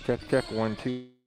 Check 1 2.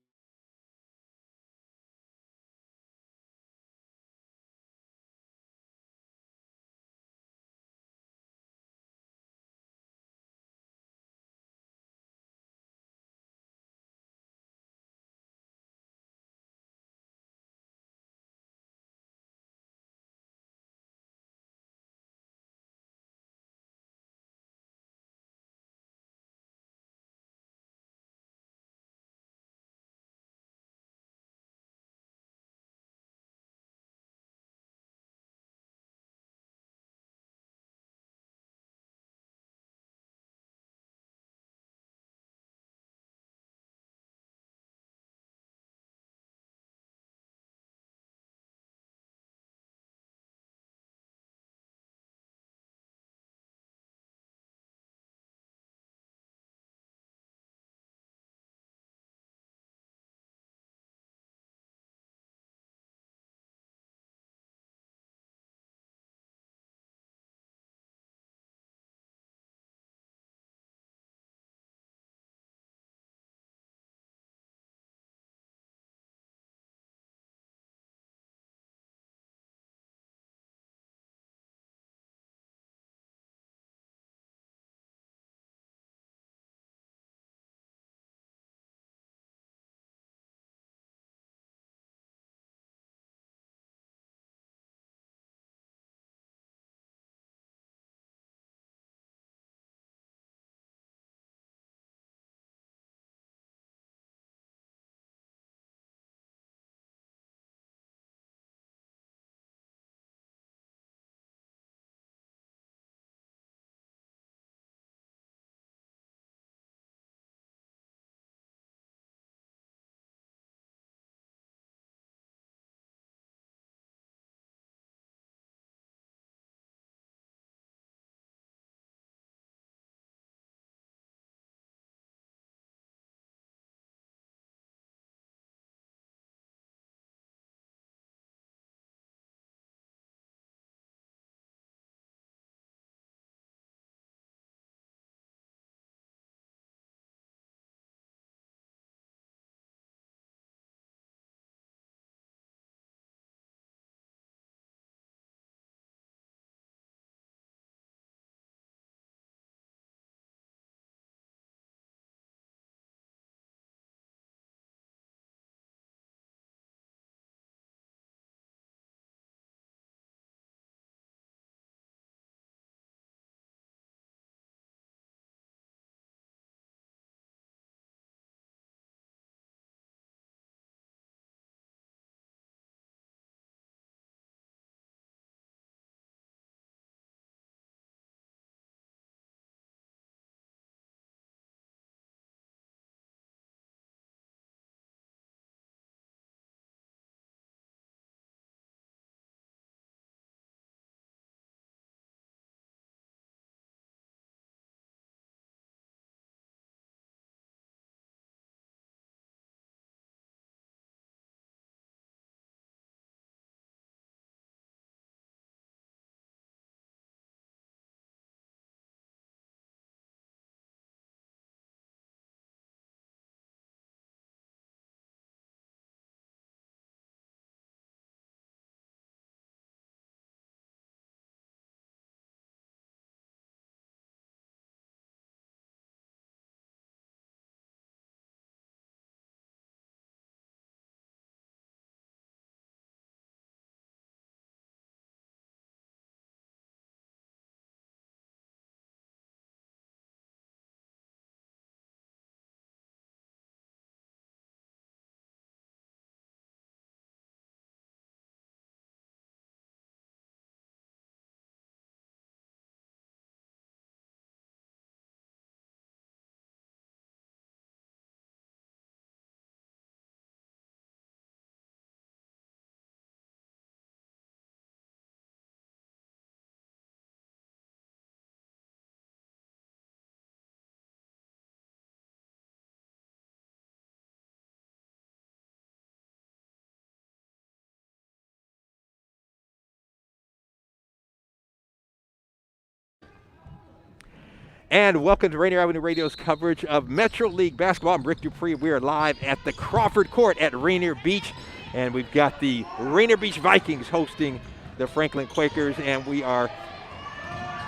And welcome to Rainier Avenue Radio's coverage of Metro League basketball. I'm Rick Dupree. We are live at the Crawford Court at Rainier Beach. And we've got the Rainier Beach Vikings hosting the Franklin Quakers. And we are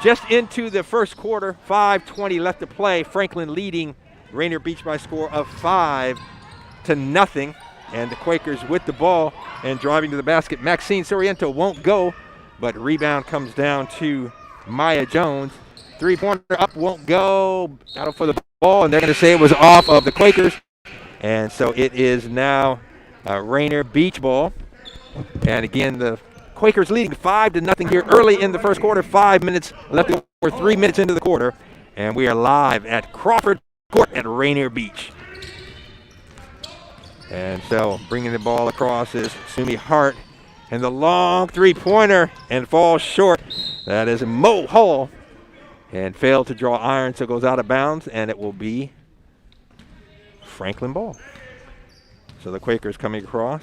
just into the first quarter, 5:20 left to play. Franklin leading Rainier Beach by a score of 5-0. And the Quakers with the ball and driving to the basket. Maxine Soriento won't go, but rebound comes down to Maya Jones. Three-pointer up, won't go. Battle for the ball, and they're going to say it was off of the Quakers. And so it is now Rainier Beach ball. And again, the Quakers leading 5-0 here early in the first quarter. 5 minutes left, or 3 minutes into the quarter. And we are live at Crawford Court at Rainier Beach. And so bringing the ball across is Sumi Hart. And the long three-pointer and falls short. That is Mo Hall. And failed to draw iron, so it goes out of bounds, and it will be Franklin ball. So the Quakers coming across.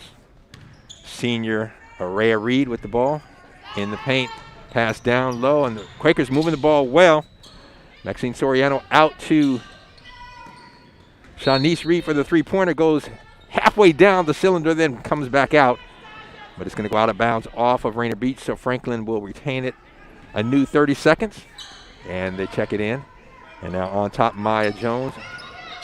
Senior Araya Reed with the ball in the paint. Pass down low, and the Quakers moving the ball well. Maxine Soriano out to Shanice Reed for the three-pointer. Goes halfway down the cylinder, then comes back out. But it's going to go out of bounds off of Rainier Beach, so Franklin will retain it. A new 30 seconds. And they check it in. And now on top, Maya Jones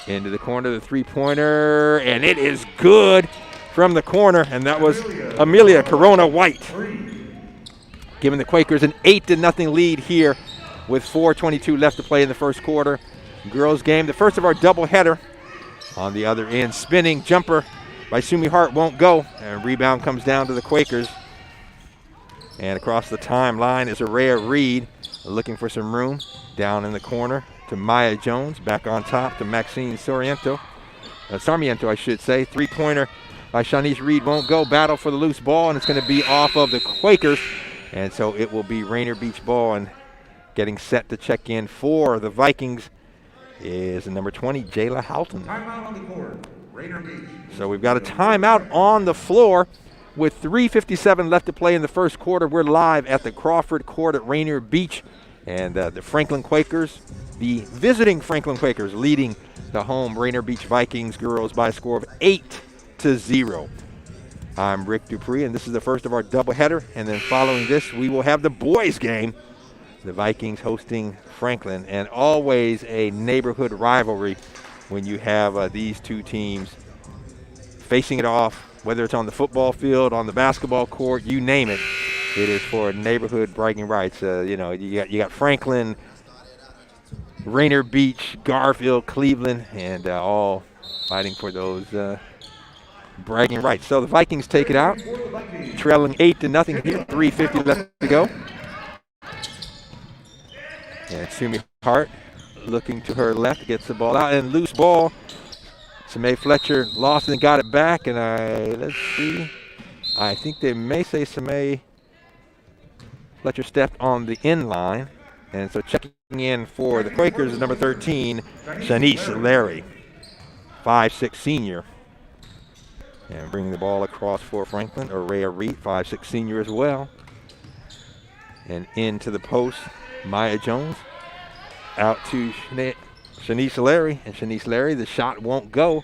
into the corner, the three-pointer, and it is good from the corner, and that was Amelia Corona White, giving the Quakers an 8-0 lead here with 4:22 left to play in the first quarter. Girls game, the first of our doubleheader. On the other end, spinning jumper by Sumi Hart won't go, and rebound comes down to the Quakers. And across the timeline is Araya Reed, looking for some room down in the corner to Maya Jones. Back on top to Maxine Sarmiento, I should say. Three-pointer by Shanice Reed won't go. Battle for the loose ball, and it's going to be off of the Quakers. And so it will be Rainier Beach ball, and getting set to check in for the Vikings is number 20, Jayla Houghton. Timeout on the court, Rainier Beach. So we've got a timeout on the floor. With 3:57 left to play in the first quarter, we're live at the Crawford Court at Rainier Beach. And the Franklin Quakers, the visiting Franklin Quakers, leading the home Rainier Beach Vikings girls by a score of 8-0. I'm Rick Dupree, and this is the first of our doubleheader. And then following this, we will have the boys game. The Vikings hosting Franklin, and always a neighborhood rivalry when you have these two teams facing it off. Whether it's on the football field, on the basketball court, you name it, it is for neighborhood bragging rights. You got Franklin, Rainier Beach, Garfield, Cleveland, and all fighting for those bragging rights. So the Vikings take it out, trailing 8-0 here, 3:50 left to go. And Sumi Hart looking to her left, gets the ball out, and loose ball. Samae Fletcher lost and got it back, and let's see. I think they may say Samae Fletcher stepped on the end line. And so checking in for the Quakers is number 13, Shanice Larry, 5'6" senior. And bringing the ball across for Franklin, Araya Reed, 5'6" senior as well. And into the post, Maya Jones. Out to Shanice Larry, and Shanice Larry, the shot won't go,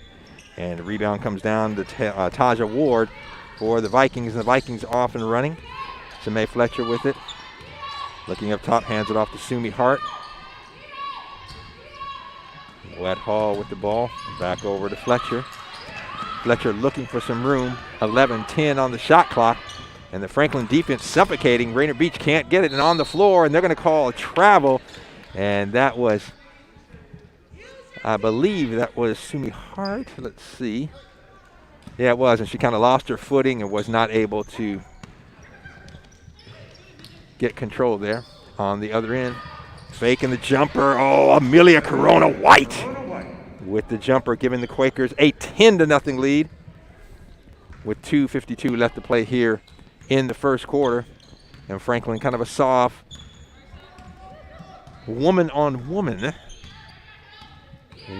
and the rebound comes down to Taja Ward for the Vikings, and the Vikings off and running. Samae Fletcher with it, looking up top, hands it off to Sumi Hart. Wet Hall with the ball, back over to Fletcher. Fletcher looking for some room, 11-10 on the shot clock, and the Franklin defense suffocating. Rainier Beach can't get it, and on the floor, and they're going to call a travel, and that was, I believe that was Sumi Hart. Let's see. Yeah, it was, and she kind of lost her footing and was not able to get control there. On the other end, faking the jumper. Oh, Amelia Corona White with the jumper, giving the Quakers a 10-0 lead with 2:52 left to play here in the first quarter. And Franklin kind of a soft woman-on-woman,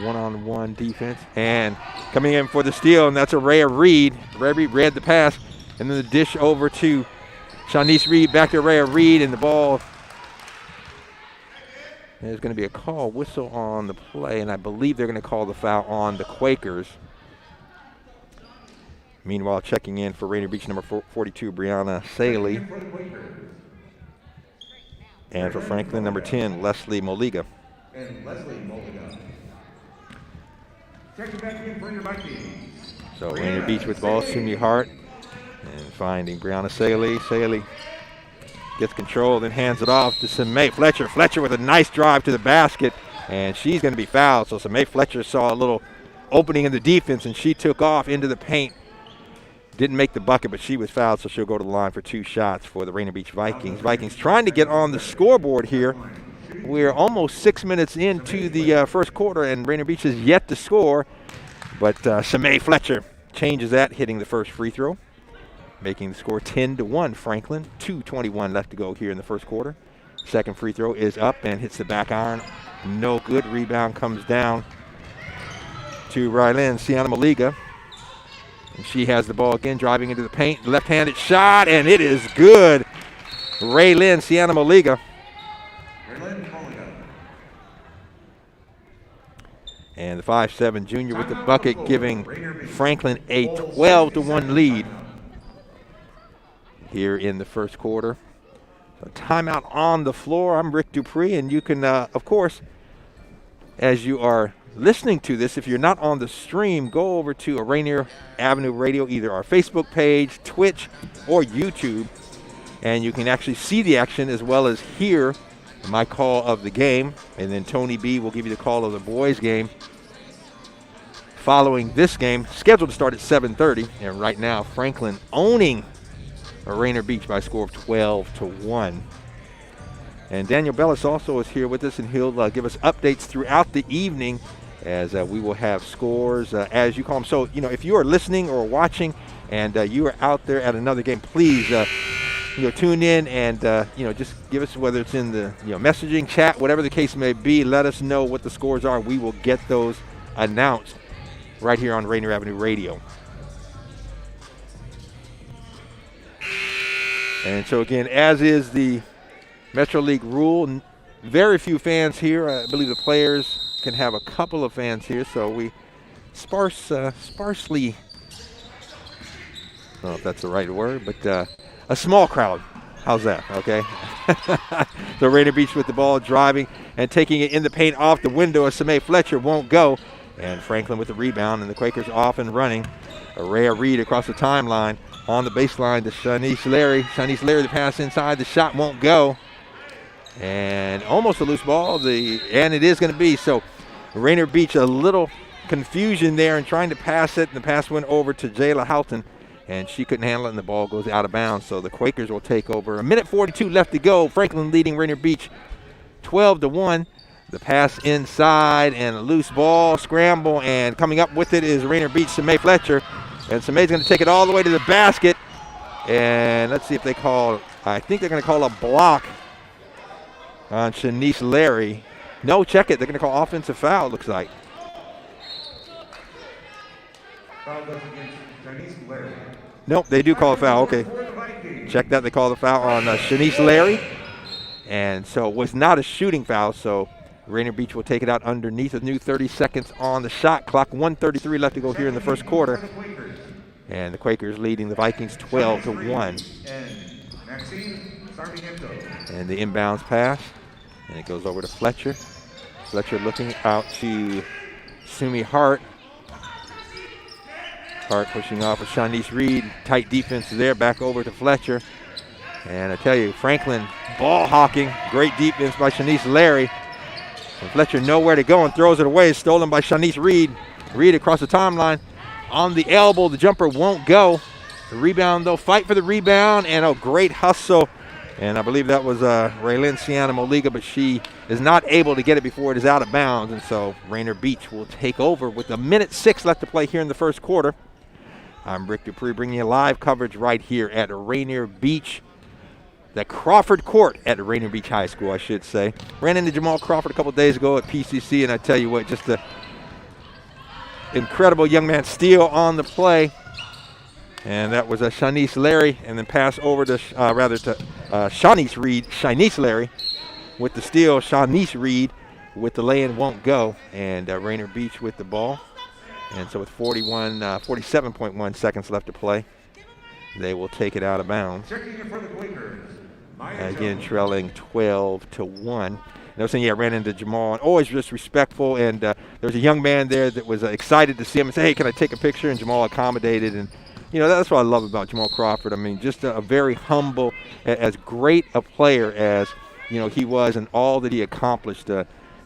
one-on-one defense. And coming in for the steal, and that's Araya Reed. Araya Reed read the pass, and then the dish over to Shanice Reed, back to Araya Reed, and the ball There's going to be a call whistle on the play, and I believe they're going to call the foul on the Quakers. Meanwhile, checking in for Rainier Beach, number 42, Brianna Saley. And for Franklin, number 10, Leslie Moliga. And Leslie Moliga. Checking back in for your Vikings. So Rainier Beach with ball, Sumi Hart. And finding Brianna Saley. Saley gets control, then hands it off to Samay Fletcher. Fletcher with a nice drive to the basket, and she's going to be fouled. So Samay Fletcher saw a little opening in the defense, and she took off into the paint. Didn't make the bucket, but she was fouled, so she'll go to the line for 2 shots for the Rainier Beach Vikings. Vikings trying to get on the scoreboard here. We're almost 6 minutes into the first quarter, and Rainier Beach is yet to score. But Samay Fletcher changes that, hitting the first free throw, making the score 10-1 Franklin. 2:21 left to go here in the first quarter. Second free throw is up and hits the back iron. No good. Rebound comes down to Rylan Sienna Maliga. And she has the ball again, driving into the paint. Left-handed shot, and it is good. Raylin Sienna Maliga. And the 5'7" junior with the bucket, giving Franklin a 12-1 lead here in the first quarter. So timeout on the floor. I'm Rick Dupree, and you can, of course, as you are listening to this, if you're not on the stream, go over to Rainier Avenue Radio, either our Facebook page, Twitch, or YouTube, and you can actually see the action as well as hear my call of the game. And then Tony B will give you the call of the boys' game following this game, scheduled to start at 7:30. And right now, Franklin owning Rainier Beach by a score of 12-1. And Daniel Bellis also is here with us, and he'll give us updates throughout the evening as we will have scores as you call them. So, if you are listening or watching and you are out there at another game, please, tune in and, just give us, whether it's in the, messaging, chat, whatever the case may be, let us know what the scores are. We will get those announced right here on Rainier Avenue Radio. And so, again, as is the Metro League rule, very few fans here. I believe the players can have a couple of fans here, so we sparsely, I don't know if that's the right word, but a small crowd. How's that? Okay. So Rainier Beach with the ball, driving and taking it in the paint off the window as Samay Fletcher won't go. And Franklin with the rebound, and the Quakers off and running. Araya Reed across the timeline on the baseline to Shanice Larry. Shanice Larry, the pass inside, the shot won't go. And almost a loose ball, and it is going to be. So Rainier Beach, a little confusion there and trying to pass it, and the pass went over to Jayla Houghton, and she couldn't handle it, and the ball goes out of bounds. So the Quakers will take over. 1:42 left to go. Franklin leading Rainier Beach 12-1. The pass inside and a loose ball, scramble, and coming up with it is Rainier Beach, Samay Fletcher. And Samay's going to take it all the way to the basket. And let's see if they call, I think they're going to call a block on Shanice Larry. No, check it. They're going to call offensive foul, it looks like. Foul goes against Shanice Larry. Nope, they do call a foul. Okay. Check that. They call the foul on Shanice Larry. And so it was not a shooting foul, so Rainier Beach will take it out underneath a new 30 seconds on the shot clock. 1:33 left to go here in the first quarter. And the Quakers leading the Vikings 12-1. And the inbounds pass. And it goes over to Fletcher. Fletcher looking out to Sumi Hart. Hart pushing off of Shanice Reed. Tight defense there. Back over to Fletcher. And I tell you, Franklin ball hawking. Great defense by Shanice Larry. And Fletcher nowhere to go and throws it away. Stolen by Shanice Reed. Reed across the timeline. On the elbow, the jumper won't go. The rebound, though, fight for the rebound. And a great hustle. And I believe that was Raylin Sienna Moliga, but she is not able to get it before it is out of bounds. And so Rainier Beach will take over with 1:06 left to play here in the first quarter. I'm Rick Dupree bringing you live coverage right here at Rainier Beach. The Crawford Court at Rainier Beach High School, I should say. Ran into Jamal Crawford a couple days ago at PCC, and I tell you what, just an incredible young man steal on the play. And that was a Shanice Larry, and then pass over to, Shanice Reed, Shanice Larry. with the steal. Shanice Reed with the lay-in won't go, and Rainier Beach with the ball. And so with 47.1 seconds left to play, they will take it out of bounds. Again, trailing 12-1. I was saying, ran into Jamal, and always just respectful. And there was a young man there that was excited to see him and say, hey, can I take a picture? And Jamal accommodated. And, that's what I love about Jamal Crawford. I mean, just a very humble, as great a player as, he was and all that he accomplished.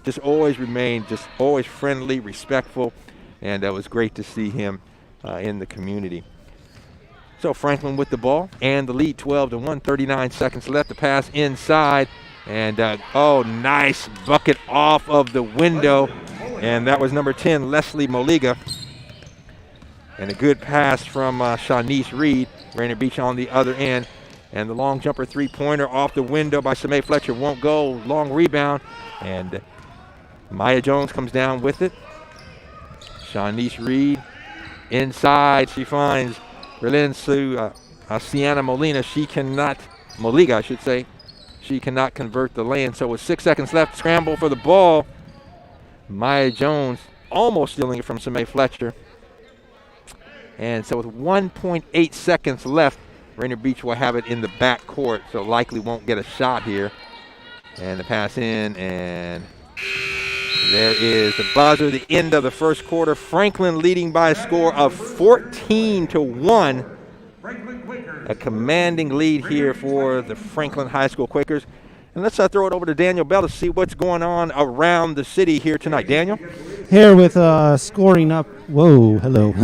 Just always remained just always friendly, respectful. And it was great to see him in the community. So Franklin with the ball and the lead, 12-1, 39 seconds left. The pass inside. And, nice bucket off of the window. And that was number 10, Leslie Moliga. And a good pass from Shanice Reed. Rainier Beach on the other end. And the long jumper three-pointer off the window by Samae Fletcher won't go. Long rebound. And Maya Jones comes down with it. Shanice Reed inside. She finds Berlin Sue Sienna Moliga, I should say. She cannot convert the lane. So with 6 seconds left, scramble for the ball. Maya Jones almost stealing it from Samae Fletcher. And so with 1.8 seconds left, Rainier Beach will have it in the back court, so likely won't get a shot here. And the pass in, and there is the buzzer, the end of the first quarter. Franklin leading by a score of 14-1. A commanding lead here for the Franklin High School Quakers. And let's throw it over to Daniel Bell to see what's going on around the city here tonight. Daniel? Here with scoring up. Whoa, hello.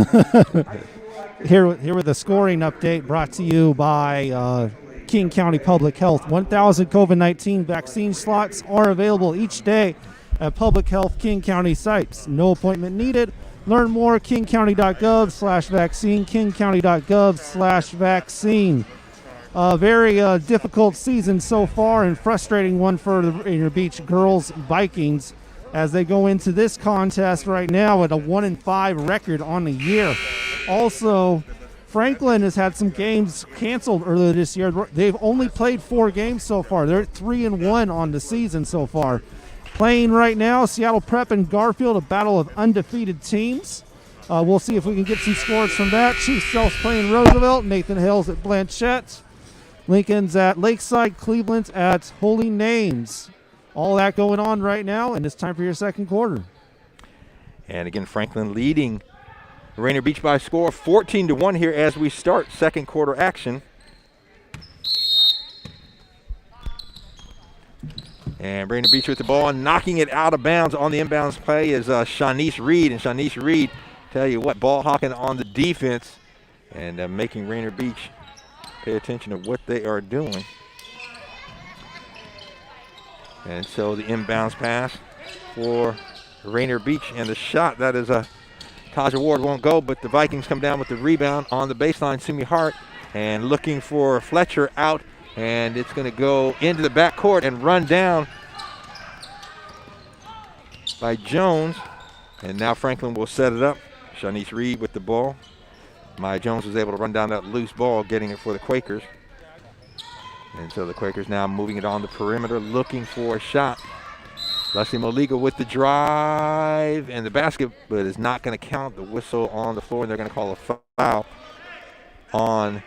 here with a scoring update brought to you by King County Public Health. 1,000 COVID-19 vaccine slots are available each day at Public Health King County sites. No appointment needed. Learn more, kingcounty.gov/vaccine, kingcounty.gov/vaccine. Very difficult season so far and frustrating one for the Rainier Beach girls Vikings as they go into this contest right now with a 1-5 record on the year. Also, Franklin has had some games canceled earlier this year. They've only played 4 games so far. They're 3-1 on the season so far. Playing right now, Seattle Prep and Garfield, a battle of undefeated teams. We'll see if we can get some scores from that. Chief Self's playing Roosevelt, Nathan Hill's at Blanchette, Lincoln's at Lakeside, Cleveland's at Holy Names. All that going on right now, and it's time for your second quarter. And again, Franklin leading Rainier Beach by a score of 14-1 here as we start second quarter action. And Rainier Beach with the ball and knocking it out of bounds on the inbounds play is Shanice Reed. And Shanice Reed, tell you what, ball hawking on the defense and making Rainier Beach pay attention to what they are doing. And so the inbounds pass for Rainier Beach, and the shot, that is Taja Ward won't go, but the Vikings come down with the rebound on the baseline. Sumi Hart and looking for Fletcher out. And it's going to go into the backcourt and run down by Jones. And now Franklin will set it up. Shanice Reed with the ball. Maya Jones was able to run down that loose ball, getting it for the Quakers. And so the Quakers now moving it on the perimeter, looking for a shot. Leslie Moliga with the drive and the basket, but is not going to count. The whistle on the floor, and they're going to call a foul on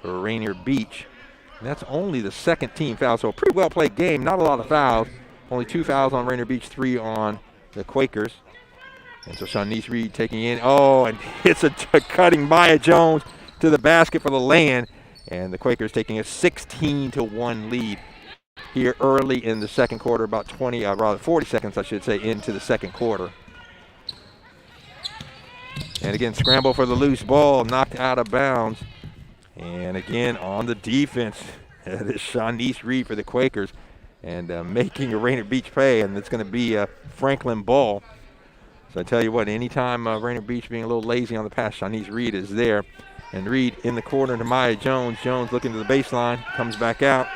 Rainier Beach. And that's only the second team foul, so a pretty well played game. Not a lot of fouls. Only 2 fouls on Rainier Beach, 3 on the Quakers. And so Shanice Reed taking in. Oh, and hits a cutting Maya Jones to the basket for the lay-in. And the Quakers taking a 16-1 lead here early in the second quarter, about 40 seconds, I should say, into the second quarter. And again, scramble for the loose ball, knocked out of bounds. And again, on the defense, it is Shanice Reed for the Quakers, and making a Rainier Beach pay, and it's going to be a Franklin ball. So I tell you what, anytime Rainier Beach being a little lazy on the pass, Shanice Reed is there. And Reed in the corner to Maya Jones. Jones looking to the baseline, comes back out,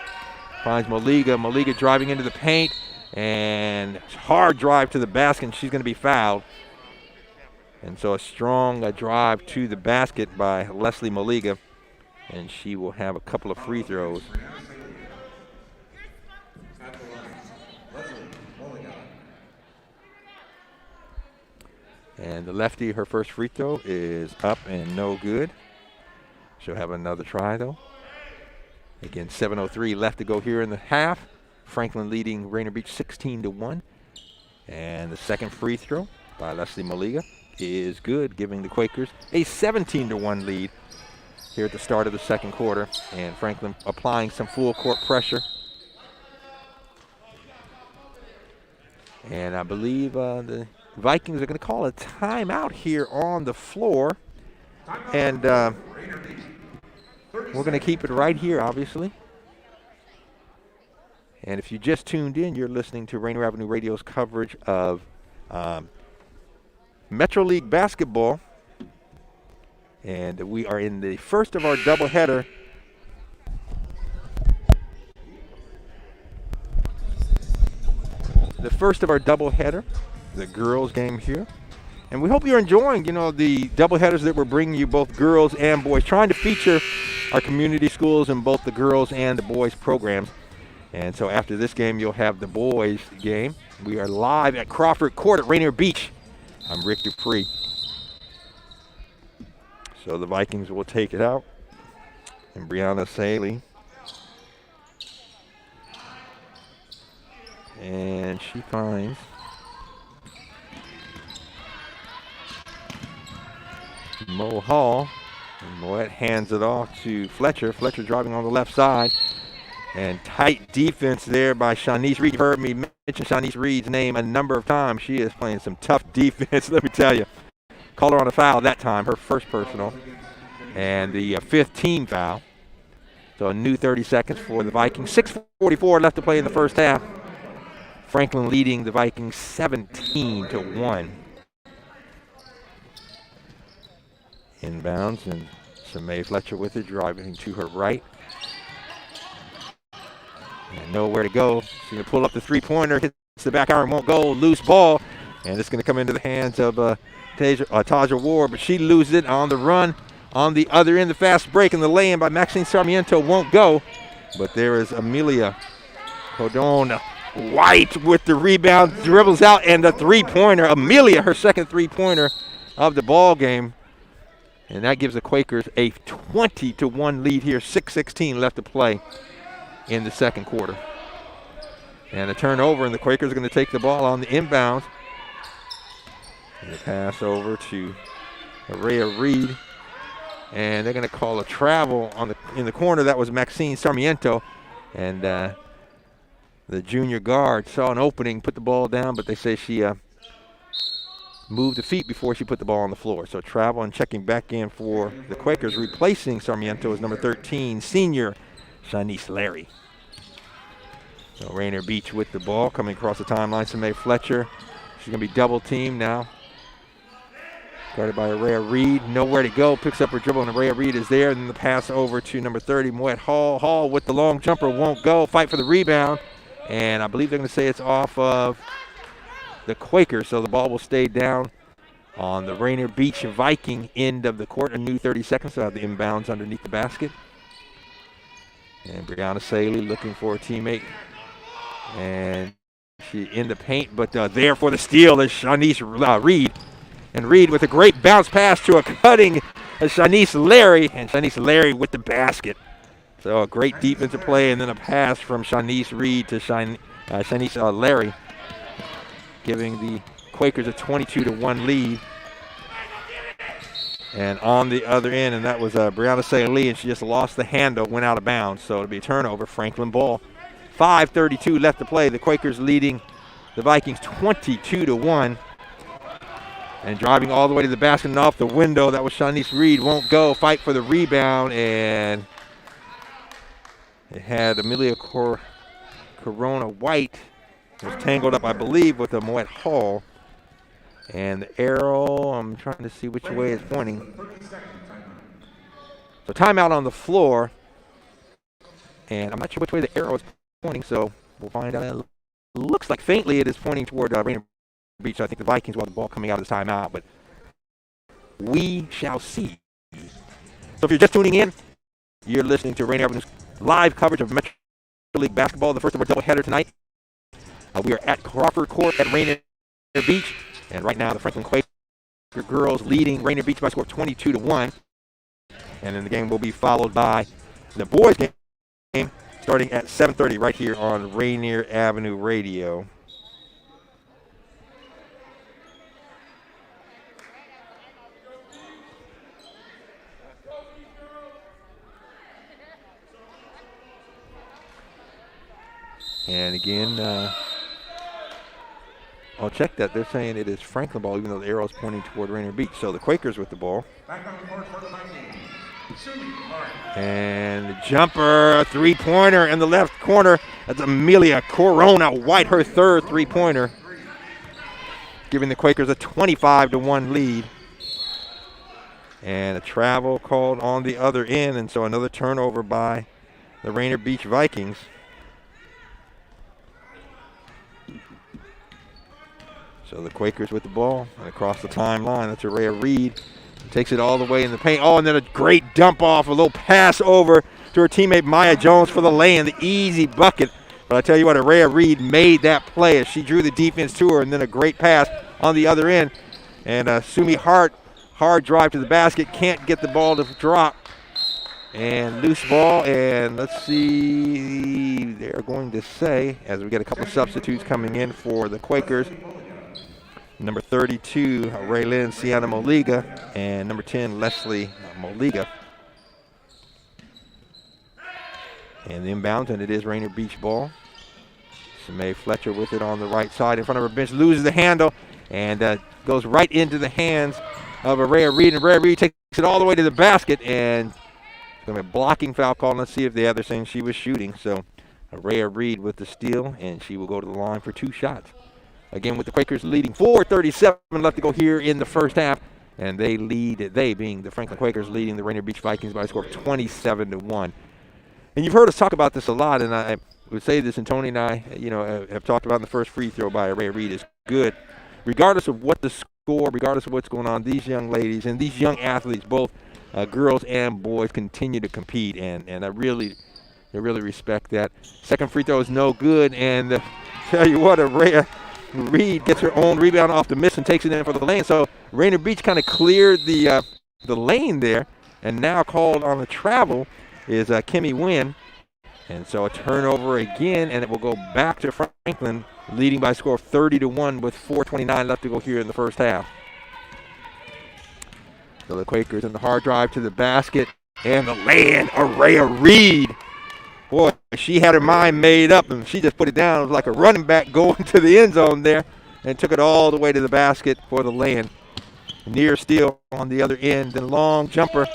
finds Moliga. Moliga driving into the paint, and hard drive to the basket, and she's going to be fouled. And so a strong drive to the basket by Leslie Moliga. And she will have a couple of free throws. And the lefty, her first free throw is up and no good. She'll have another try, though. Again, 7:03 left to go here in the half. Franklin leading Rainier Beach 16-1. And the second free throw by Leslie Maliga is good, giving the Quakers a 17-1 lead here at the start of the second quarter. And Franklin applying some full court pressure. And I believe the Vikings are going to call a timeout here on the floor. And we're going to keep it right here, obviously. And if you just tuned in, you're listening to Rainier Avenue Radio's coverage of Metro League basketball. And we are in the first of our doubleheader. The first of our doubleheader, the girls game here. And we hope you're enjoying, the doubleheaders that we're bringing you, both girls and boys, trying to feature our community schools in both the girls and the boys programs. And so after this game, you'll have the boys game. We are live at Crawford Court at Rainier Beach. I'm Rick Dupree. So the Vikings will take it out. And Brianna Saley. And she finds Mo Hall. And Moet hands it off to Fletcher. Fletcher driving on the left side. And tight defense there by Shanice Reed. You've heard me mention Shanice Reed's name a number of times. She is playing some tough defense, let me tell you. Call her on a foul that time, her first personal. And the fifth team foul. So a new 30 seconds for the Vikings. 6:44 left to play in the first half. Franklin leading the Vikings 17-1. Inbounds, and Samae Fletcher with it, driving to her right. And nowhere to go. She's going to pull up the three-pointer, hits the back iron, won't go, loose ball. And it's going to come into the hands of Taja Ward, but she loses it on the run. On the other end, the fast break and the lay-in by Maxine Sarmiento won't go. But there is Amelia Codona White with the rebound, dribbles out, and the three-pointer. Amelia, her second three-pointer of the ball game. And that gives the Quakers a 20-1 lead here, 6:16 left to play in the second quarter. And a turnover, and the Quakers are going to take the ball on the inbounds. And the pass over to Araya Reed. And they're going to call a travel in the corner. That was Maxine Sarmiento. And the junior guard saw an opening, put the ball down, but they say she moved the feet before she put the ball on the floor. So travel and checking back in for the Quakers, replacing Sarmiento as number 13, senior Shanice Larry. So Rainier Beach with the ball, coming across the timeline. Samae Fletcher, she's going to be double teamed now. Guarded by Araya Reed, nowhere to go, picks up her dribble, and Araya Reed is there. And then the pass over to number 30, Moet Hall. Hall with the long jumper, won't go, fight for the rebound. And I believe they're going to say it's off of the Quakers, so the ball will stay down on the Rainier Beach Viking end of the court. A new 30 seconds, so have the inbounds underneath the basket. And Brianna Saley looking for a teammate. And she in the paint, but there for the steal is Shanice Reed. And Reed with a great bounce pass to a cutting Shanice Larry. And Shanice Larry with the basket. So a great defensive play, and then a pass from Shanice Reed to Shanice Larry, giving the Quakers a 22-1 lead. And on the other end, and that was Brianna Saley, and she just lost the handle, went out of bounds. So it'll be a turnover, Franklin ball. 5:32 left to play. The Quakers leading the Vikings 22-1. And driving all the way to the basket and off the window, that was Shanice Reed, won't go, fight for the rebound, and it had Amelia Corona White, was tangled up, I believe, with a Moet Hall. And the arrow, I'm trying to see which way it's pointing. So timeout on the floor. And I'm not sure which way the arrow is pointing, so we'll find out. It looks like faintly it is pointing toward Rainier Beach. I think the Vikings will have the ball coming out of this timeout, but we shall see. So if you're just tuning in, you're listening to Rainier Avenue's live coverage of Metro League basketball, the first of our doubleheader tonight. We are at Crawford Court at Rainier Beach, and right now the Franklin Quakers girls leading Rainier Beach by a score of 22-1. And then the game will be followed by the boys game starting at 7:30 right here on Rainier Avenue Radio. And again, I'll check that. They're saying it is Franklin ball, even though the arrow is pointing toward Rainier Beach. So the Quakers with the ball. Back on the court for the Vikings. And the jumper, a three-pointer in the left corner. That's Amelia Corona White, her third three-pointer, giving the Quakers a 25-1 lead. And a travel called on the other end, and so another turnover by the Rainier Beach Vikings. So the Quakers with the ball, and across the timeline, that's Araya Reed. Takes it all the way in the paint. Oh, and then a great dump off, a little pass over to her teammate Maya Jones for the lay-in, the easy bucket. But I tell you what, Araya Reed made that play as she drew the defense to her, and then a great pass on the other end. And Sumi Hart, hard drive to the basket, can't get the ball to drop. And loose ball, and let's see, they're going to say, as we get a couple substitutes coming in for the Quakers, number 32, Raylyn Sienna Moliga, and number 10, Leslie Moliga. And the inbounds, and it is Rainier Beach ball. May Fletcher with it on the right side in front of her bench, loses the handle, and goes right into the hands of Araya Reed. And Araya Reed takes it all the way to the basket, and it's going to be a blocking foul call. Let's see if they're saying she was shooting. So Araya Reed with the steal, and she will go to the line for 2 shots. Again, with the Quakers leading 4:37 left to go here in the first half. And they being the Franklin Quakers, leading the Rainier Beach Vikings by a score of 27-1. And you've heard us talk about this a lot, and I would say this, and Tony and I, have talked about in the first free throw by Araya Reed is good. Regardless of what the score, regardless of what's going on, these young ladies and these young athletes, both girls and boys, continue to compete, and I really respect that. Second free throw is no good, and tell you what, Araya Reed gets her own rebound off the miss and takes it in for the lane. So Rainier Beach kind of cleared the lane there, and now called on the travel is Kimmy Wynn. And so a turnover again, and it will go back to Franklin, leading by a score of 30-1 with 4:29 left to go here in the first half. So the Quakers in the hard drive to the basket, and the lay-in, Araya Reed. Boy, she had her mind made up, and she just put it down. It was like a running back going to the end zone there, and took it all the way to the basket for the lay-in. Near steal on the other end, then long jumper,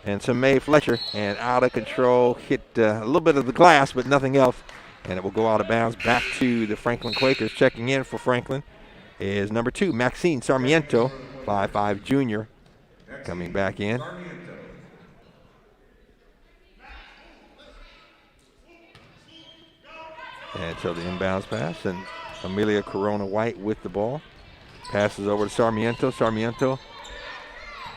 and some May Fletcher, and out of control, hit a little bit of the glass, but nothing else, and it will go out of bounds back to the Franklin Quakers. Checking in for Franklin is number 2, Maxine Sarmiento, 5'5" junior, coming back in. And so the inbounds pass, and Amelia Corona White with the ball. Passes over to Sarmiento. Sarmiento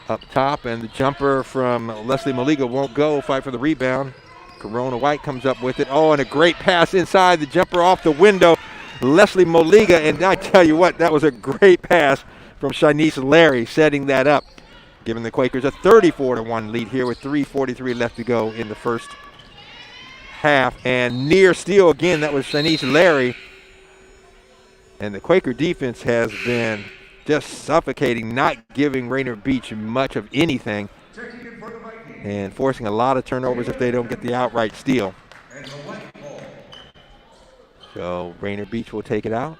up top, and the jumper from Leslie Maliga won't go. Fight for the rebound. Corona White comes up with it. Oh, and a great pass inside. The jumper off the window. Leslie Maliga, and I tell you what, that was a great pass from Shanice Larry, setting that up, giving the Quakers a 34-1 lead here with 3:43 left to go in the first half. And near steal again, that was Shanice Larry. And the Quaker defense has been just suffocating, not giving Rainier Beach much of anything, and forcing a lot of turnovers if they don't get the outright steal. So Rainier Beach will take it out.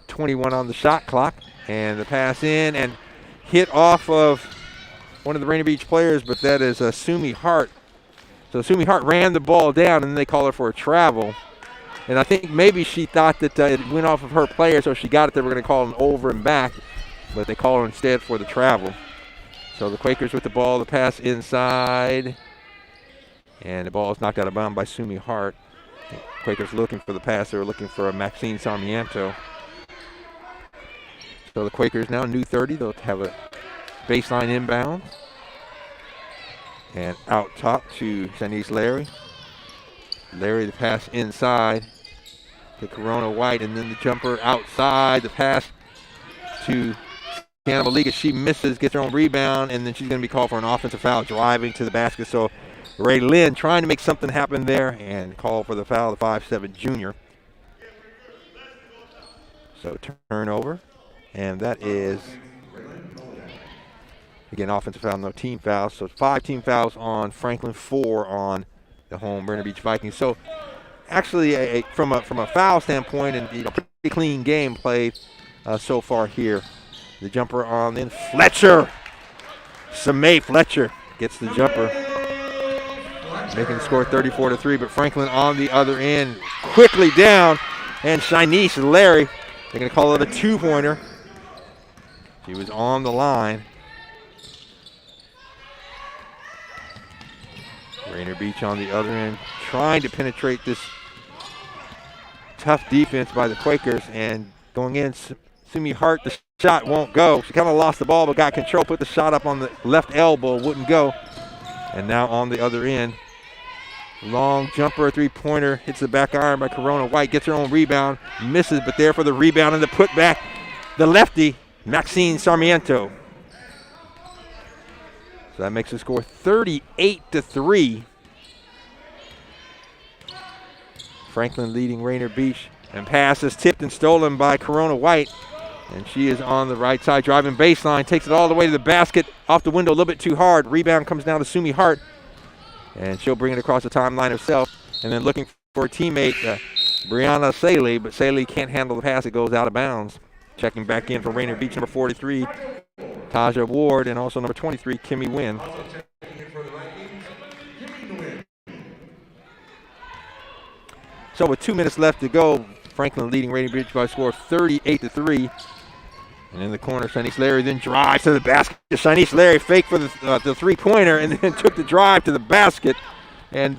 21 on the shot clock, and the pass in and hit off of one of the Rainier Beach players, but that is Sumi Hart. So Sumi Hart ran the ball down, and then they call her for a travel. And I think maybe she thought that it went off of her player, so she got it. They were going to call an over and back, but they call her instead for the travel. So the Quakers with the ball, the pass inside, and the ball is knocked out of bounds by Sumi Hart. The Quakers looking for the pass. They were looking for Maxine Sarmiento. So the Quakers now new 30. They'll have a baseline inbound. And out top to Shanice Larry. Larry, the pass inside to Corona White, and then the jumper outside. The pass to Sienna Maliga, she misses, gets her own rebound, and then she's going to be called for an offensive foul driving to the basket. So Ray Lynn trying to make something happen there and call for the foul, the 5'7" junior. So turnover, and that is, again, offensive foul, no team fouls. So 5 team fouls on Franklin, 4 on the home Rainier Beach Vikings. So actually, from a foul standpoint, and pretty clean game played so far here. The jumper on in Fletcher. Samae Fletcher gets the jumper, making the score 34-3. But Franklin on the other end, quickly down, and Shanice Larry, they're going to call it a 2-pointer. She was on the line. Rainier Beach on the other end, trying to penetrate this tough defense by the Quakers, and going in, Sumi Hart, the shot won't go. She kind of lost the ball but got control, put the shot up on the left elbow, wouldn't go. And now on the other end, long jumper, 3-pointer, hits the back iron by Corona White, gets her own rebound, misses, but there for the rebound and the putback, the lefty, Maxine Sarmiento. So that makes the score 38-3. Franklin leading Rainier Beach, and pass is tipped and stolen by Corona White. And she is on the right side, driving baseline, takes it all the way to the basket, off the window a little bit too hard. Rebound comes down to Sumi Hart, and she'll bring it across the timeline herself. And then looking for a teammate, Brianna Saley, but Saley can't handle the pass. It goes out of bounds. Checking back in for Rainier Beach, number 43, Taja Ward, and also number 23, Kimmy Wynn. So with 2 minutes left to go, Franklin leading Rainier Beach by a score of 38-3. And in the corner, Shanice Larry then drives to the basket. Shanice Larry faked for the 3-pointer and then took the drive to the basket. And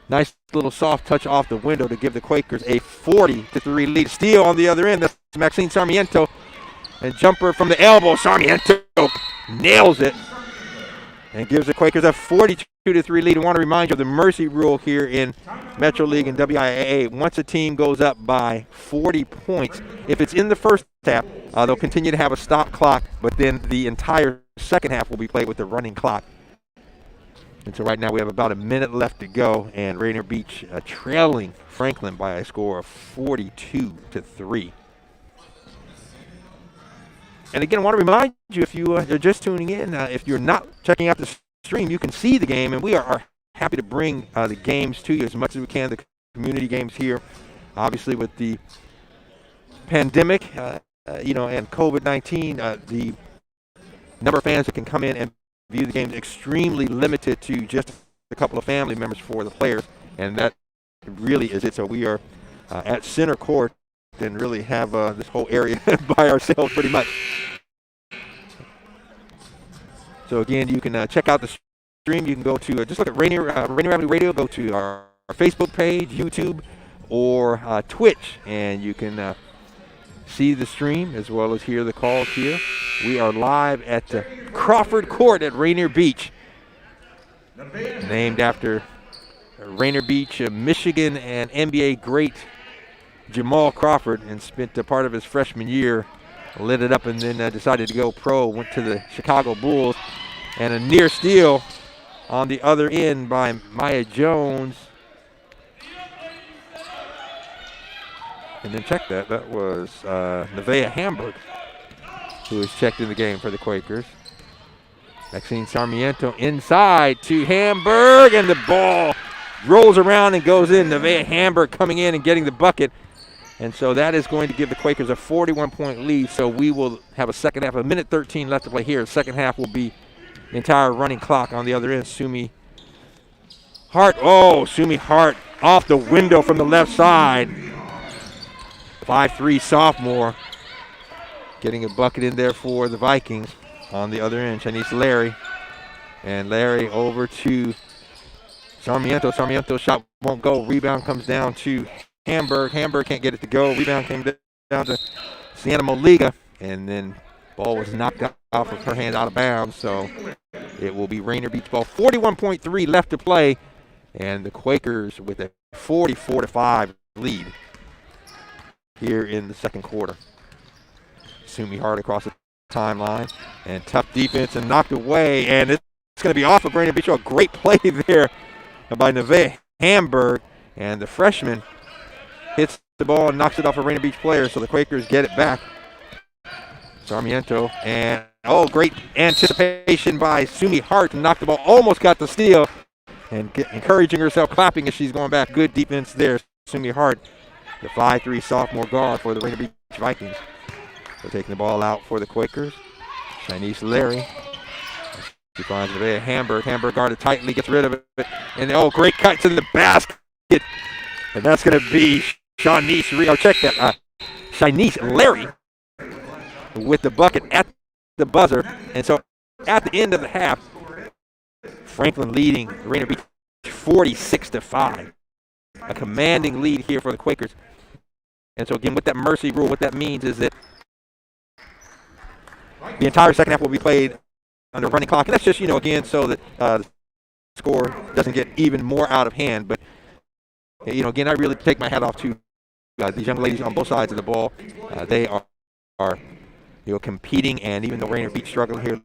nice little soft touch off the window to give the Quakers a 40-3 lead. Steal on the other end. That's Maxine Sarmiento. And jumper from the elbow. Sarmiento nails it and gives the Quakers a 42-3 lead. I want to remind you of the mercy rule here in Metro League and WIAA. Once a team goes up by 40 points, if it's in the first half, they'll continue to have a stop clock, but then the entire second half will be played with the running clock. And so right now we have about a minute left to go, and Rainier Beach trailing Franklin by a score of 42-3. And again, I want to remind you, if you are just tuning in, if you're not checking out the stream, you can see the game, and we are happy to bring the games to you as much as we can, the community games here. Obviously, with the pandemic, and COVID-19, the number of fans that can come in and view the games extremely limited to just a couple of family members for the players, and that really is it. So we are at center court and really have this whole area by ourselves pretty much. So again, you can check out the stream. You can go to just look at Rainier Avenue Radio. Go to our Facebook page, YouTube, or Twitch, and you can see the stream as well as hear the calls here. We are live at Crawford Court at Rainier Beach, named after Rainier Beach, Michigan, and NBA great Jamal Crawford, and spent a part of his freshman year, lit it up, and then decided to go pro, went to the Chicago Bulls, and a near steal on the other end by Maya Jones. And then check that. That was Nevaeh Hamburg, who was checked in the game for the Quakers. Maxine Sarmiento inside to Hamburg, and the ball rolls around and goes in. Nevaeh Hamburg coming in and getting the bucket. And so that is going to give the Quakers a 41-point lead. So we will have a second half, a minute 13 left to play here. The second half will be the entire running clock on the other end. Sumi Hart. Oh, Sumi Hart off the window from the left side. 5'3" sophomore getting a bucket in there for the Vikings. On the other end, Shanice Larry. And Larry over to Sarmiento. Sarmiento shot won't go. Rebound comes down to Hamburg. Hamburg can't get it to go. Rebound came down to Sienna Maliga. And then ball was knocked off of her hand out of bounds. So it will be Rainier Beach ball. 41.3 left to play. And the Quakers with a 44-5 lead here in the second quarter. Sumi Hart across the timeline. And tough defense and knocked away. And it's going to be off of Rainier Beach. A great play there by Nevaeh Hamburg. And the freshman hits the ball and knocks it off a Rainier Beach player. So the Quakers get it back. Sarmiento. And, great anticipation by Sumi Hart. Knocked the ball. Almost got the steal. And encouraging herself, clapping as she's going back. Good defense there. Sumi Hart, the 5'3" sophomore guard for the Rainier Beach Vikings. So taking the ball out for the Quakers. Shanice Larry. She finds Nevaeh Hamburg. Hamburg guarded tightly, gets rid of it. And great cut to the basket. And that's going to be Shanice Larry with the bucket at the buzzer. And so at the end of the half, Franklin leading Rainier Beach 46-5. A commanding lead here for the Quakers. And so again, with that mercy rule, what that means is that the entire second half will be played under running clock. And that's just, again, so that the score doesn't get even more out of hand. But, again, I really take my hat off to these young ladies on both sides of the ball. They are competing, and even though Rainier Beach struggling here,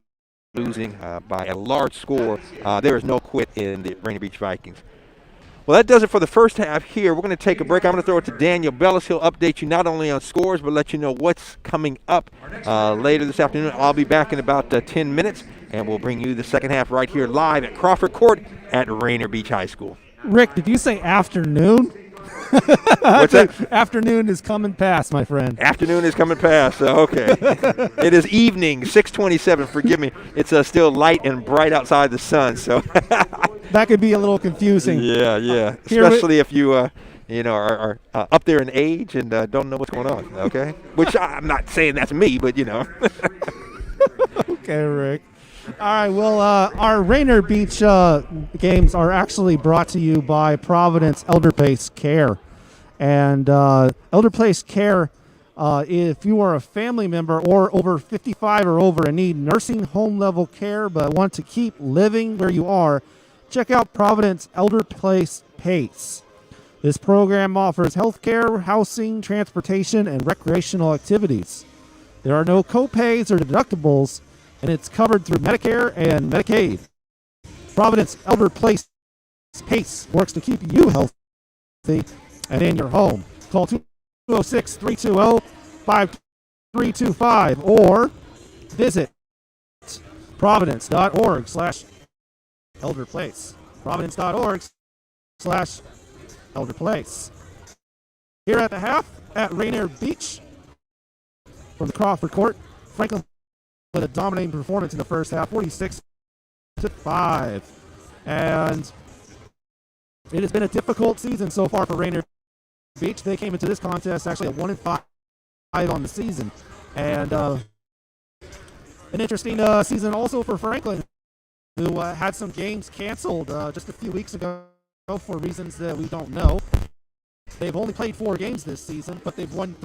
losing by a large score, there is no quit in the Rainier Beach Vikings. Well, that does it for the first half here. We're going to take a break. I'm going to throw it to Daniel Bellis. He'll update you not only on scores, but let you know what's coming up later this afternoon. I'll be back in about 10 minutes, and we'll bring you the second half right here live at Crawford Court at Rainier Beach High School. Rick, did you say afternoon? What's that? Afternoon is coming past, my friend. Afternoon is coming past. Okay. It is evening, 6:27. Forgive me. It's still light and bright outside the sun. So that could be a little confusing. Yeah. Especially if you, are up there in age and don't know what's going on. Okay. Which I'm not saying that's me, but Okay, Rick. All right, well, our Rainier Beach games are actually brought to you by Providence Elder Place Care. And Elder Place Care, if you are a family member or over 55 or over and need nursing home level care but want to keep living where you are, check out Providence Elder Place PACE. This program offers health care, housing, transportation, and recreational activities. There are no co-pays or deductibles, and it's covered through Medicare and Medicaid. Providence Elder Place PACE works to keep you healthy and in your home. Call 206-320-5325 or visit providence.org/elderplace. providence.org/elderplace. Here at the half at Rainier Beach from the Crawford Court, Franklin with a dominating performance in the first half, 46-5. And it has been a difficult season so far for Rainier Beach. They came into this contest actually at 1-5 on the season. And an interesting season also for Franklin, who had some games canceled just a few weeks ago for reasons that we don't know. They've only played 4 games this season, but they've won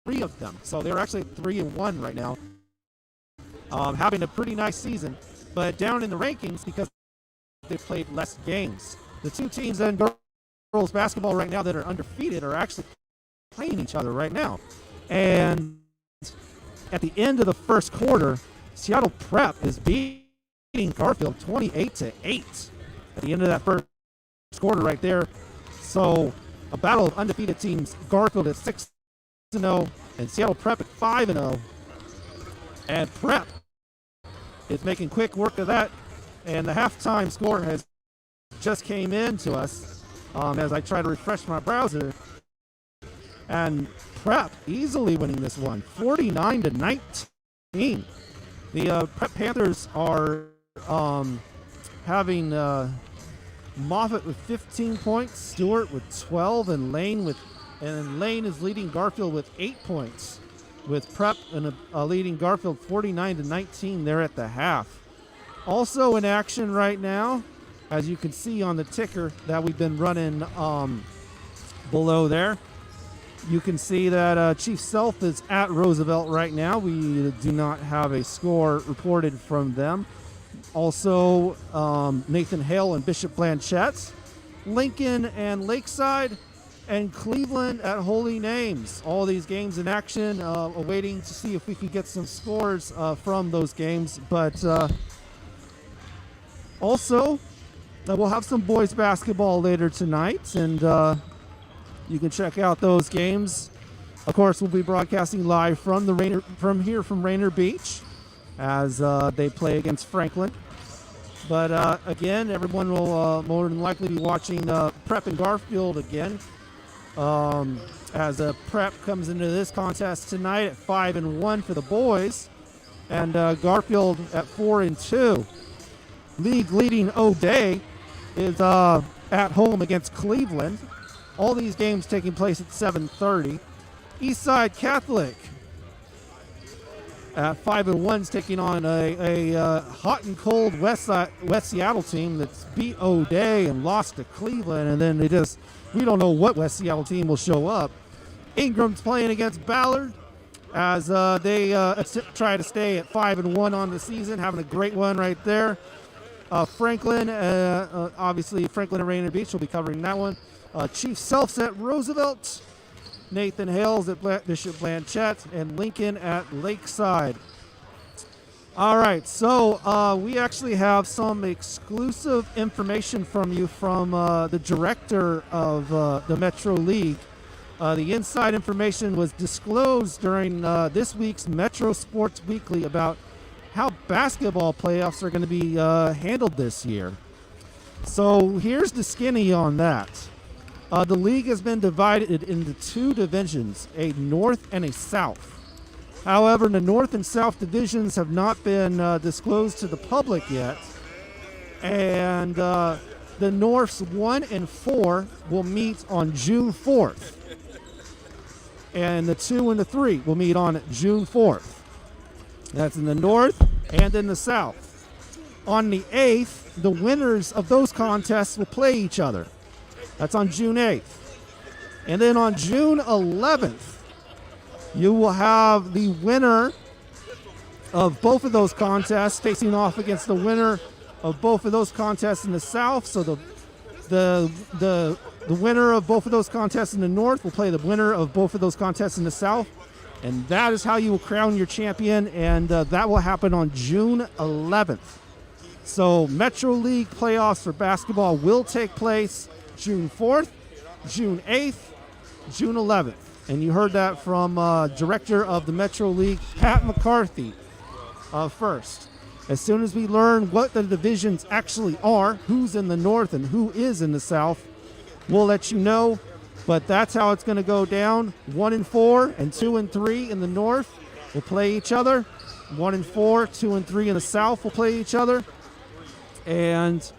3 of them. So they're actually 3-1 right now. Having a pretty nice season, but down in the rankings because they've played less games. The 2 teams in girls basketball right now that are undefeated are actually playing each other right now. And at the end of the first quarter, Seattle Prep is beating Garfield 28-8 at the end of that first quarter right there. So a battle of undefeated teams. Garfield at 6-0 and Seattle Prep at 5-0. And Prep is making quick work of that. And the halftime score has just came in to us as I try to refresh my browser. And Prep easily winning this one, 49-19. The Prep Panthers are having Moffitt with 15 points, Stewart with 12, and Lane is leading Garfield with 8 points, with Prep and leading Garfield 49-19 there at the half. Also in action right now, as you can see on the ticker that we've been running below there, you can see that Chief Self is at Roosevelt right now. We do not have a score reported from them. Also, Nathan Hale and Bishop Blanchette. Lincoln and Lakeside and Cleveland at Holy Names. All these games in action, awaiting to see if we can get some scores from those games. But also, we'll have some boys basketball later tonight, and you can check out those games. Of course, we'll be broadcasting live from Rainier Beach as they play against Franklin. But again, everyone will more than likely be watching Prep and Garfield again, as Prep comes into this contest tonight at 5-1 for the boys, and Garfield at 4-2. League leading O'Day is at home against Cleveland. All these games taking place at 7:30. Eastside Catholic at 5-1 is taking on a hot and cold West Seattle team that's beat O'Day and lost to Cleveland, and then we don't know what West Seattle team will show up. Ingram's playing against Ballard as they try to stay at 5-1 on the season, having a great one right there. Franklin, obviously Franklin and Rainier Beach will be covering that one. Chief Selfs at Roosevelt, Nathan Hales at Bishop Blanchette, and Lincoln at Lakeside. All right, so we actually have some exclusive information from you from the director of the Metro League. The inside information was disclosed during this week's Metro Sports Weekly about how basketball playoffs are going to be handled this year. So here's the skinny on that. The league has been divided into two divisions, a North and a South. However, the North and South divisions have not been disclosed to the public yet. And the North's 1 and 4 will meet on June 4th. And the 2 and the 3 will meet on June 4th. That's in the North and in the South. On the 8th, the winners of those contests will play each other. That's on June 8th. And then on June 11th, you will have the winner of both of those contests facing off against the winner of both of those contests in the South. So the winner of both of those contests in the North will play the winner of both of those contests in the South. And that is how you will crown your champion, and that will happen on June 11th. So Metro League playoffs for basketball will take place June 4th, June 8th, June 11th. And you heard that from Director of the Metro League, Pat McCarthy, first. As soon as we learn what the divisions actually are, who's in the North and who is in the South, we'll let you know. But that's how it's going to go down. 1 and 4 and 2 and 3 in the North will play each other. 1 and 4, 2 and 3 in the South will play each other. And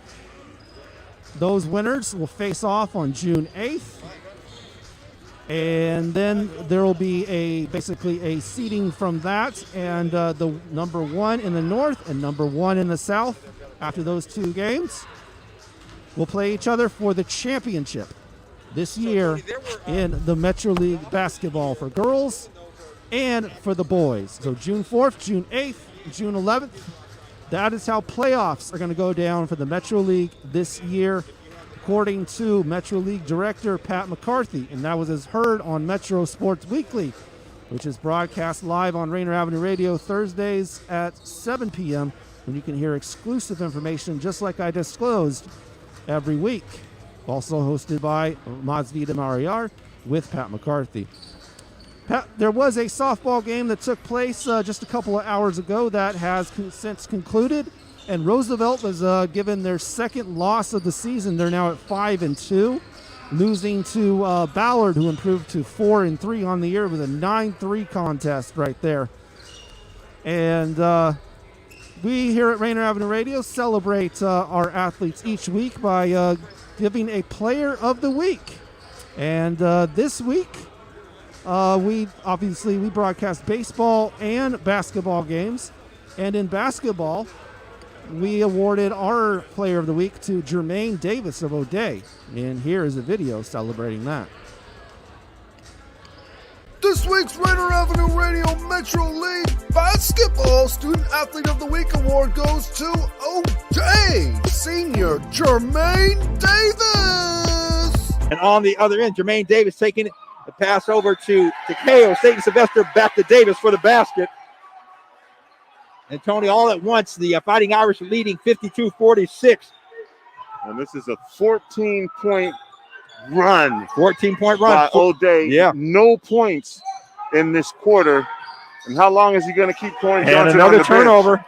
those winners will face off on June 8th. And then there will be basically a seeding from that. And the number 1 in the North and number 1 in the South, after those two games, will play each other for the championship this year in the Metro League basketball for girls and for the boys. So June 4th, June 8th, June 11th. That is how playoffs are going to go down for the Metro League this year, according to Metro League Director Pat McCarthy. And that was as heard on Metro Sports Weekly, which is broadcast live on Rainier Avenue Radio Thursdays at 7 p.m. when you can hear exclusive information just like I disclosed every week. Also hosted by Mazdita Mariar with Pat McCarthy. Pat, there was a softball game that took place just a couple of hours ago that has since concluded, and Roosevelt was given their second loss of the season. They're now at 5-2, losing to Ballard, who improved to 4-3 on the year. It was a 9-3 contest right there. And we here at Rainier Avenue Radio celebrate our athletes each week by giving a player of the week. And this week, we broadcast baseball and basketball games. And in basketball, we awarded our player of the week to Jermaine Davis of O'Day. And here is a video celebrating that. This week's Rainier Avenue Radio Metro League Basketball Student Athlete of the Week Award goes to O'Day Senior Jermaine Davis. And on the other end, Jermaine Davis taking it. The pass over to Takeo. St. Sylvester back to Davis for the basket. And Tony, all at once, the Fighting Irish leading 52-46. And this is a 14-point run. 14-point run by O'Day. Yeah. No points in this quarter. And how long is he going to keep Corey Johnson and another on the turnover. bench?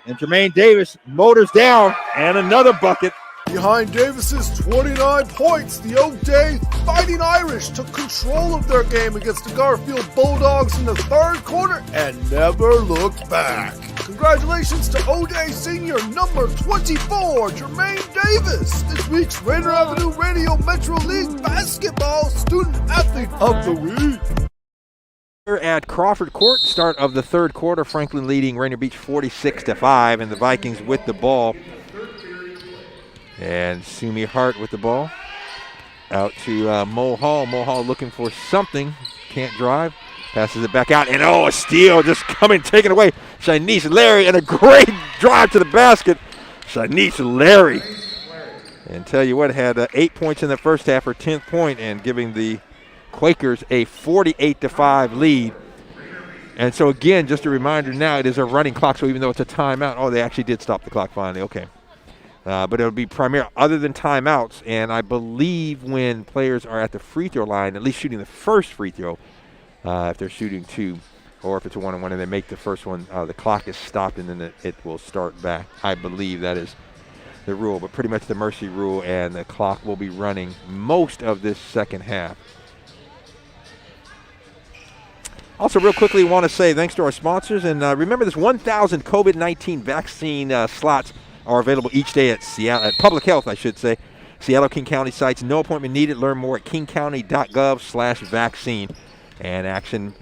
And Jermaine Davis motors down. And another bucket. Behind Davis's 29 points, the O'Day Fighting Irish took control of their game against the Garfield Bulldogs in the third quarter and never looked back. Congratulations to O'Day senior number 24, Jermaine Davis, this week's Rainier Avenue Radio Metro League Basketball Student Athlete of the Week. At Crawford Court, start of the third quarter, Franklin leading Rainier Beach 46-5, and the Vikings with the ball. And Sumi Hart with the ball. Out to Mo Hall. Mo Hall looking for something. Can't drive. Passes it back out. And a steal just coming, taken away. Shanice Larry, and a great drive to the basket. Shanice Larry. And tell you what, had 8 points in the first half, her 10th point, and giving the Quakers a 48-5 lead. And so again, just a reminder now, it is a running clock, so even though it's a timeout, they actually did stop the clock finally, okay. But it'll be primarily other than timeouts, and I believe when players are at the free throw line, at least shooting the first free throw, if they're shooting two, or if it's a one-on-one and they make the first one, the clock is stopped and then it will start back. I believe that is the rule, but pretty much the mercy rule, and the clock will be running most of this second half. Also, real quickly, want to say thanks to our sponsors, and remember this 1,000 COVID-19 vaccine slots are available each day at Seattle, at Public Health, I should say. Seattle King County sites, no appointment needed. Learn more at kingcounty.gov/vaccine. And action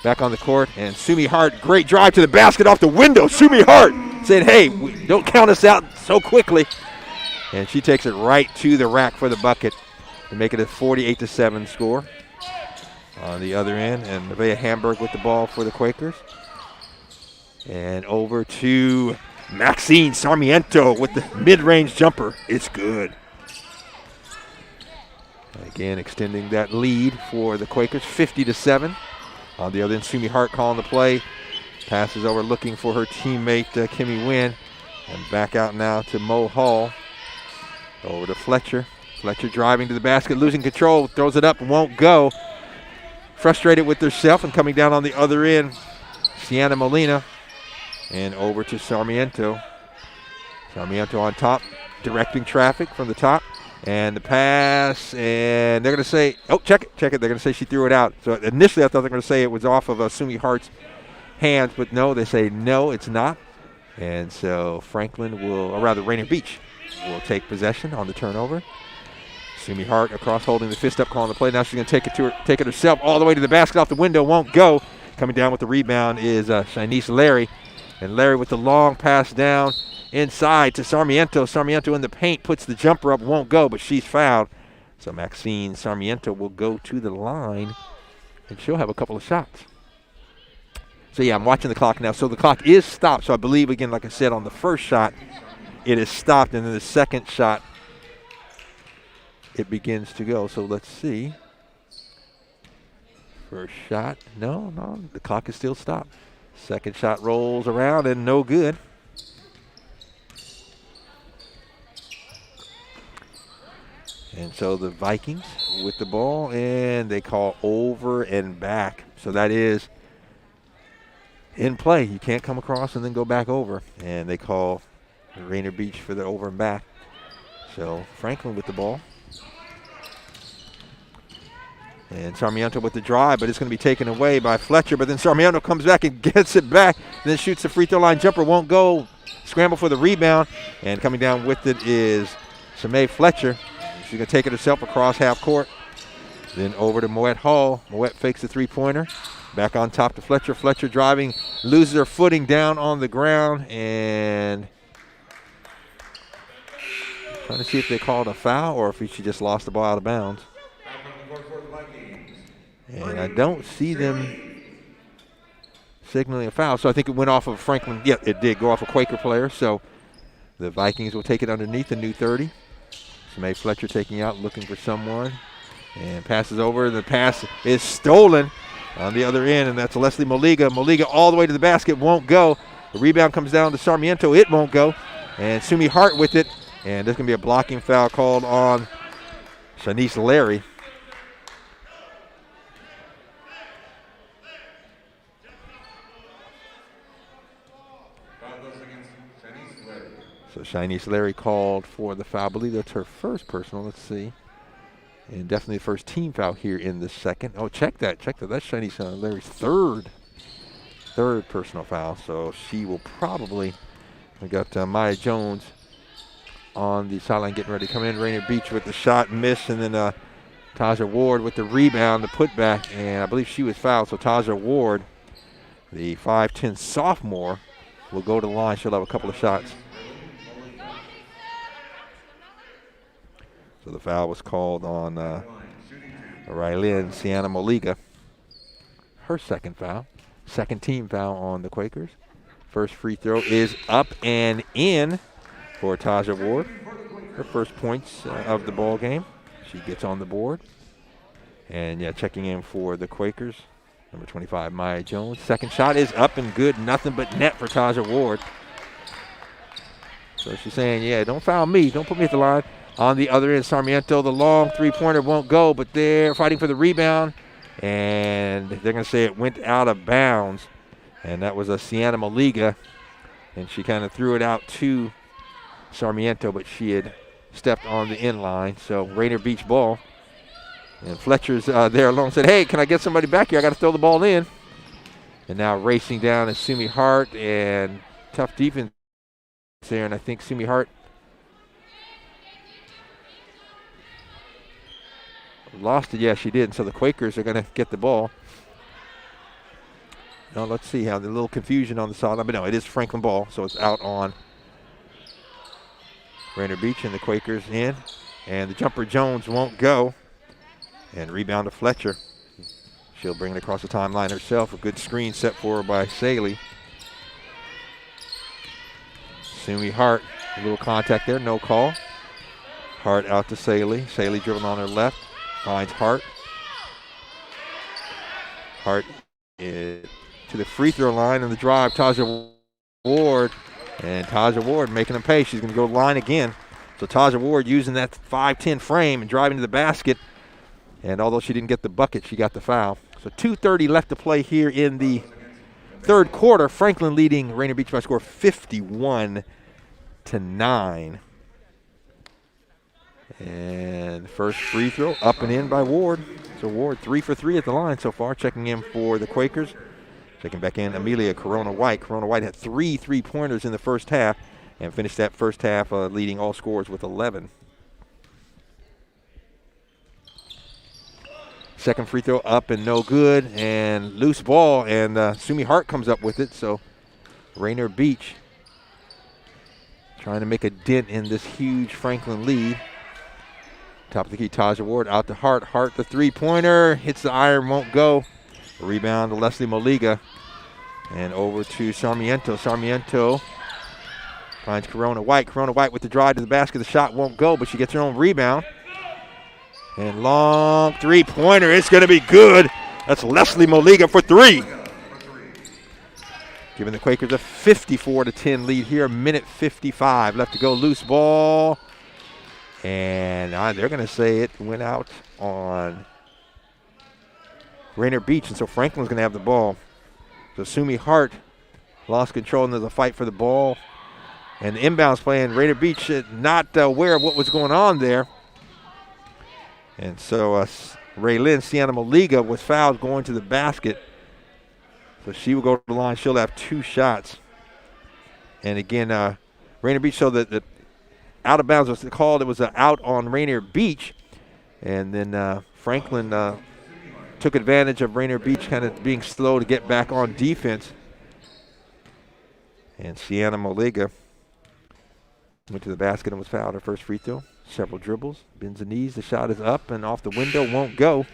back on the court. And Sumi Hart, great drive to the basket off the window. Sumi Hart said, hey, don't count us out so quickly. And she takes it right to the rack for the bucket to make it a 48-7 score. On the other end, and Nevaeh Hamburg with the ball for the Quakers. And over to Maxine Sarmiento with the mid-range jumper. It's good. Again, extending that lead for the Quakers, 50-7. On the other end, Sumi Hart calling the play. Passes over looking for her teammate, Kimmy Wynn. And back out now to Mo Hall. Over to Fletcher. Fletcher driving to the basket, losing control, throws it up, won't go. Frustrated with herself and coming down on the other end, Sienna Molina. And over to Sarmiento. Sarmiento on top, directing traffic from the top. And the pass, and they're going to say, check it. They're going to say she threw it out. So initially I thought they were going to say it was off of Sumi Hart's hands, but no, they say no, it's not. And so Franklin will, or rather Rainier Beach, will take possession on the turnover. Sumi Hart across holding the fist up, calling the play. Now she's going to take it herself all the way to the basket, off the window, won't go. Coming down with the rebound is Shanice Larry. And Larry with the long pass down inside to Sarmiento. Sarmiento in the paint, puts the jumper up, won't go, but she's fouled. So Maxine Sarmiento will go to the line, and she'll have a couple of shots. So yeah, I'm watching the clock now. So the clock is stopped. So I believe, again, like I said, on the first shot, it is stopped, and then the second shot, it begins to go. So let's see. First shot, no, the clock is still stopped. Second shot rolls around and no good. And so the Vikings with the ball, and they call over and back. So that is in play. You can't come across and then go back over. And they call Rainier Beach for the over and back. So Franklin with the ball. And Sarmiento with the drive, but it's going to be taken away by Fletcher. But then Sarmiento comes back and gets it back, then shoots the free throw line jumper, won't go. Scramble for the rebound, and coming down with it is Shamae Fletcher. She's going to take it herself across half court. Then over to Moet Hall. Moet fakes the three-pointer. Back on top to Fletcher. Fletcher driving, loses her footing down on the ground, and trying to see if they called a foul or if she just lost the ball out of bounds. And I don't see them signaling a foul. So I think it went off of Franklin. Yeah, it did go off a Quaker player. So the Vikings will take it underneath the new 30. May Fletcher taking out, looking for someone. And passes over. The pass is stolen on the other end, and that's Leslie Moliga. Moliga all the way to the basket, won't go. The rebound comes down to Sarmiento. It won't go. And Sumi Hart with it. And there's going to be a blocking foul called on Shanice Larry. So Shanice Larry called for the foul. I believe that's her first personal. Let's see. And definitely the first team foul here in the second. Oh, check that. That's Shanice Larry's third personal foul. So she will probably, we got Maya Jones on the sideline getting ready to come in. Rainier Beach with the shot, miss, and then Taja Ward with the rebound, the putback, and I believe she was fouled. So Taja Ward, the 5'10 sophomore, will go to the line. She'll have a couple of shots. So the foul was called on Rylin Sienna Moliga. Her second foul. Second team foul on the Quakers. First free throw is up and in for Taja Ward. Her first points of the ball game. She gets on the board. And yeah, checking in for the Quakers. Number 25, Maya Jones. Second shot is up and good. Nothing but net for Taja Ward. So she's saying, yeah, don't foul me. Don't put me at the line. On the other end, Sarmiento, the long three-pointer won't go, but they're fighting for the rebound. And they're going to say it went out of bounds. And that was a Sienna Moliga. And she kind of threw it out to Sarmiento, but she had stepped on the end line. So Rainier Beach ball. And Fletcher's there alone, said, hey, can I get somebody back here? I got to throw the ball in. And now racing down is Sumi Hart, and tough defense there. And I think Sumi Hart lost it. Yeah, she did. So the Quakers are going to get the ball. Now let's see how the little confusion on the sideline. But no, it is Franklin ball, so it's out on Rainier Beach, and the Quakers in. And the jumper Jones won't go. And rebound to Fletcher. She'll bring it across the timeline herself. A good screen set for her by Saley. Sumi Hart, a little contact there, no call. Hart out to Saley. Saley dribbling on her left. Finds Hart. Hart is to the free throw line on the drive. Taja Ward. And Taja Ward making them pay. She's going to go line again. So Taja Ward using that 5'10 frame and driving to the basket. And although she didn't get the bucket, she got the foul. So 2:30 left to play here in the third quarter. Franklin leading Rainier Beach by a score of 51-9. And first free throw up and in by Ward. So Ward 3 for 3 at the line so far. Checking in for the Quakers. Checking back in Amelia Corona White. Corona White had 3 3-pointers in the first half and finished that first half leading all scorers with 11. Second free throw up and no good, and loose ball, and Sumi Hart comes up with it. So Rainier Beach trying to make a dent in this huge Franklin lead. Top of the key, Taja Ward out to Hart. Hart the three-pointer, hits the iron, won't go. Rebound to Leslie Moliga, and over to Sarmiento. Sarmiento finds Corona White. Corona White with the drive to the basket. The shot won't go, but she gets her own rebound. And long three-pointer, it's going to be good. That's Leslie Moliga for 3. Giving the Quakers a 54-10 lead here. A minute 55 left to go. Loose ball. And they're going to say it went out on Rainier Beach. And so Franklin's going to have the ball. So Sumi Hart lost control, and there's a fight for the ball. And the inbounds play, and Rainier Beach not aware of what was going on there. And so Raylin Sienna Moliga was fouled going to the basket. So she will go to the line. She'll have 2 shots. And again, Rainier Beach, so that out of bounds was called. It was out on Rainier Beach. And then Franklin took advantage of Rainier Beach kind of being slow to get back on defense. And Sienna Moliga went to the basket and was fouled. Her first free throw. Several dribbles, bends the knees, the shot is up and off the window, won't go.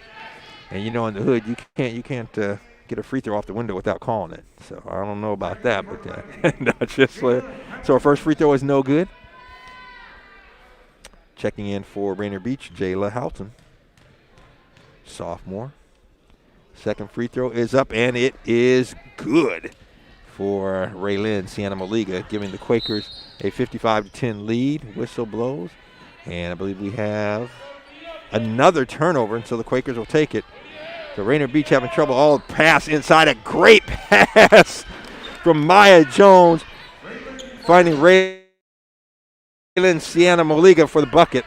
And you know, in the hood, you can't get a free throw off the window without calling it. So I don't know about that, but no, just so her first free throw is no good. Checking in for Rainier Beach, Jayla Houghton, sophomore. Second free throw is up, and it is good for Raylin Sienna Maliga, giving the Quakers a 55-10 lead. Whistle blows, and I believe we have another turnover, and so the Quakers will take it. So Rainier Beach having trouble. All pass inside. A great pass from Maya Jones, finding Raylin Sienna Maliga for the bucket.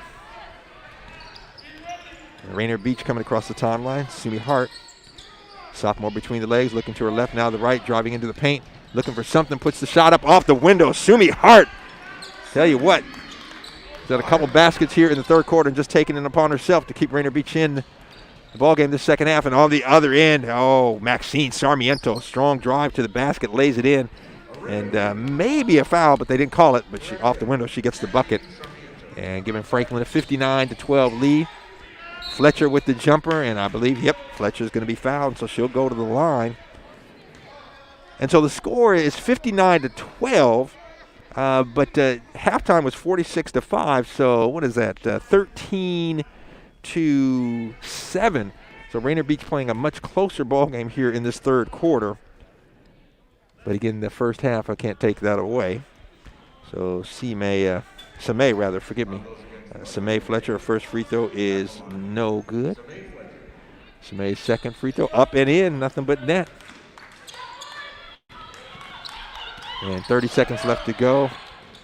And Rainier Beach coming across the timeline. Sumi Hart, sophomore, between the legs, looking to her left, now the right, driving into the paint, looking for something, puts the shot up off the window. Sumi Hart, tell you what, she's had a couple baskets here in the third quarter and just taking it upon herself to keep Rainier Beach in the ball game this second half. And on the other end, Maxine Sarmiento, strong drive to the basket, lays it in, and maybe a foul, but they didn't call it. But off the window, she gets the bucket, and giving Franklin a 59-12 lead. Fletcher with the jumper, and I believe, Fletcher's going to be fouled, so she'll go to the line. And so the score is 59-12, but halftime was 46-5, so what is that, 13-7. So Rainier Beach playing a much closer ball game here in this third quarter. But again, the first half, I can't take that away. So Samay Fletcher, her first free throw is no good. Samay's second free throw up and in, nothing but net. And 30 seconds left to go.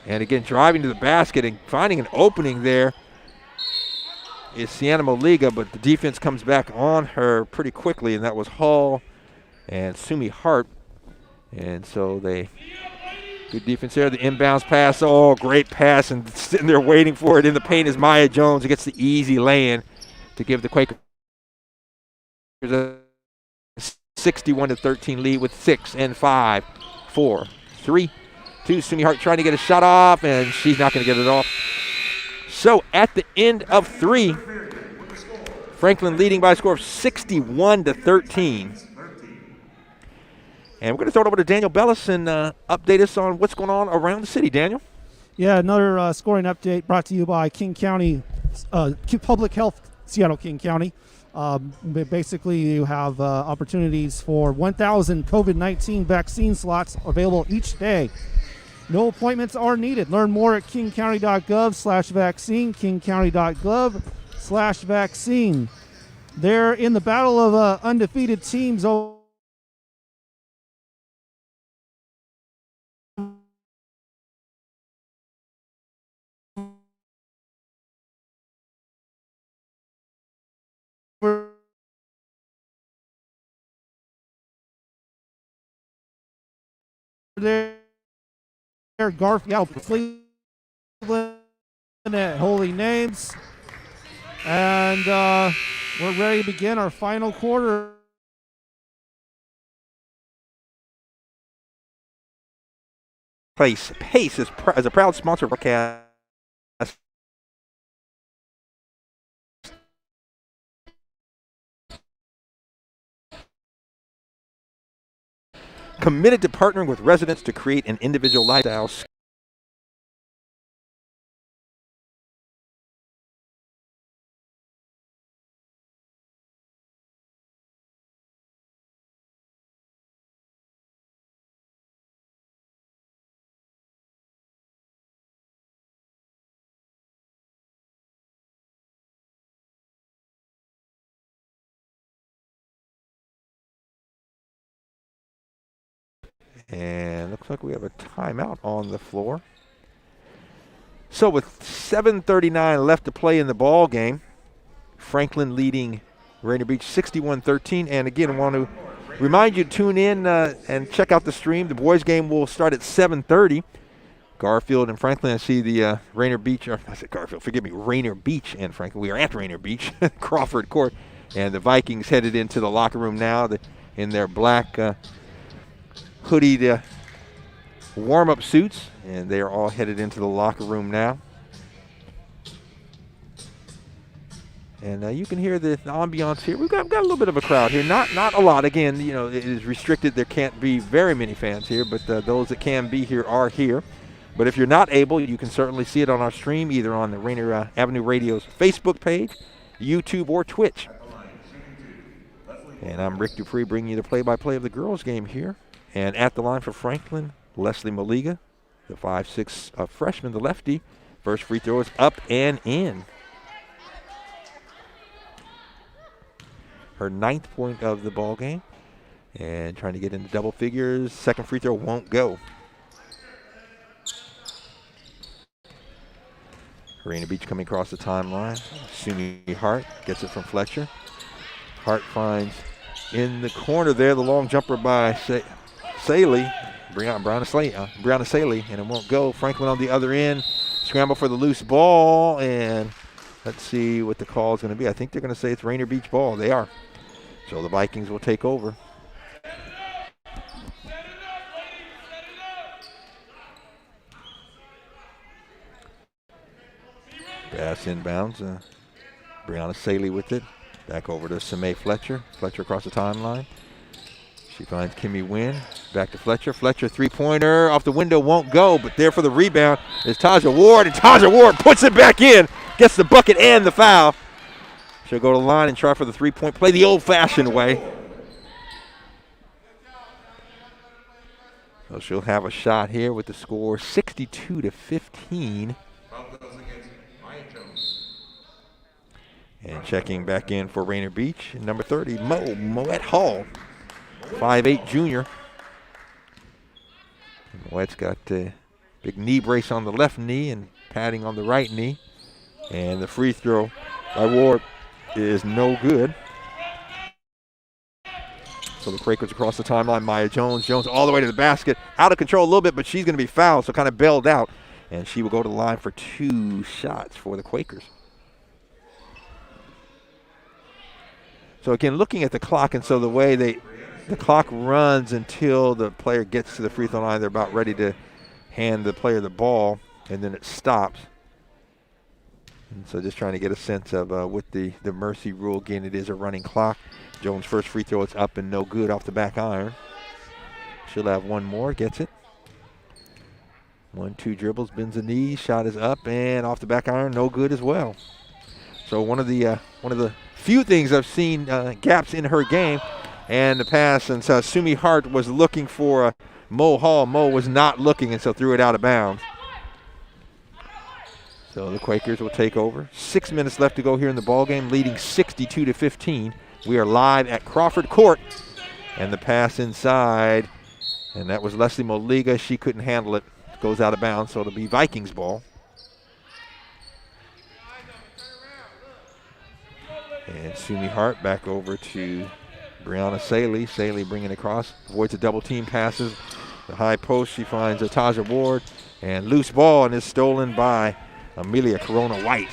And again, driving to the basket and finding an opening there is Sienna Maliga, but the defense comes back on her pretty quickly, and that was Hall and Sumi Hart. And so good defense there. The inbounds pass. Oh, great pass. And sitting there waiting for it in the paint is Maya Jones, who gets the easy lay-in to give the Quakers a 61-13 lead with 6 and 5, 4, 3, 2. Sumi Hart trying to get a shot off, and she's not going to get it off. So at the end of 3, Franklin leading by a score of 61-13. And we're going to throw it over to Daniel Bellis and update us on what's going on around the city. Daniel? Yeah, another scoring update brought to you by King County Public Health, Seattle King County. Basically, you have opportunities for 1,000 COVID-19 vaccine slots available each day. No appointments are needed. Learn more at kingcounty.gov/vaccine, kingcounty.gov/vaccine. They're in the battle of undefeated teams there. Garfield, Cleveland at Holy Names. And we're ready to begin our final quarter. Pace is a proud sponsor of our cast. Committed to partnering with residents to create an individual lifestyle. And looks like we have a timeout on the floor. So with 7:39 left to play in the ball game, Franklin leading Rainier Beach 61-13. And again, I want to remind you to tune in and check out the stream. The boys game will start at 7:30. Garfield and Franklin. I see the Rainier Beach, or I said Garfield, forgive me, Rainier Beach and Franklin. We are at Rainier Beach, Crawford Court. And the Vikings headed into the locker room now in their black hoodied warm-up suits, and they are all headed into the locker room now. And you can hear the ambiance here. We've got a little bit of a crowd here. Not a lot. Again, it is restricted. There can't be very many fans here, but those that can be here are here. But if you're not able, you can certainly see it on our stream, either on the Rainier Avenue Radio's Facebook page, YouTube, or Twitch. And I'm Rick Dupree bringing you the play-by-play of the girls' game here. And at the line for Franklin, Leslie Maliga, the 5'6" freshman, the lefty. First free throw is up and in. Her 9th point of the ball game. And trying to get into double figures. Second free throw won't go. Rainier Beach coming across the timeline. Sumi Hart gets it from Fletcher. Hart finds in the corner there the long jumper by Saley. Brianna Saley, and it won't go. Franklin on the other end. Scramble for the loose ball, and let's see what the call is going to be. I think they're going to say it's Rainier Beach ball. They are. So the Vikings will take over. Pass inbounds. Brianna Saley with it. Back over to Samae Fletcher. Fletcher across the timeline. She finds Kimmy Wynn. Back to Fletcher. Fletcher three-pointer off the window won't go, but there for the rebound is Taja Ward, and Taja Ward puts it back in. Gets the bucket and the foul. She'll go to the line and try for the three-point play the old-fashioned way. So she'll have a shot here with the score 62-15. And checking back in for Rainier Beach, number 30, Moet Hall, 5'8" junior. Moet's got a big knee brace on the left knee and padding on the right knee. And the free throw by Ward is no good. So the Quakers across the timeline, Maya Jones. Jones all the way to the basket. Out of control a little bit, but she's going to be fouled, so kind of bailed out. And she will go to the line for 2 shots for the Quakers. So again, looking at the clock, and so the way the clock runs until the player gets to the free throw line, they're about ready to hand the player the ball, and then it stops. And so just trying to get a sense of with the mercy rule, again, it is a running clock. Jones' first free throw, it's up and no good off the back iron. She'll have one more, gets it. 1-2 dribbles, bends the knee, shot is up and off the back iron, no good as well. So one of the few things I've seen gaps in her game, and the pass, and so Sumi Hart was looking for Mo Hall. Mo was not looking, and so threw it out of bounds. So the Quakers will take over. 6 minutes left to go here in the ball game, leading 62-15. We are live at Crawford Court, and the pass inside, and that was Leslie Moliga. She couldn't handle it. Goes out of bounds, so it'll be Vikings ball. And Sumi Hart back over to Brianna Saley. Saley bringing across, avoids the double team passes. The high post, she finds Taja Ward, and loose ball, and is stolen by Amelia Corona White.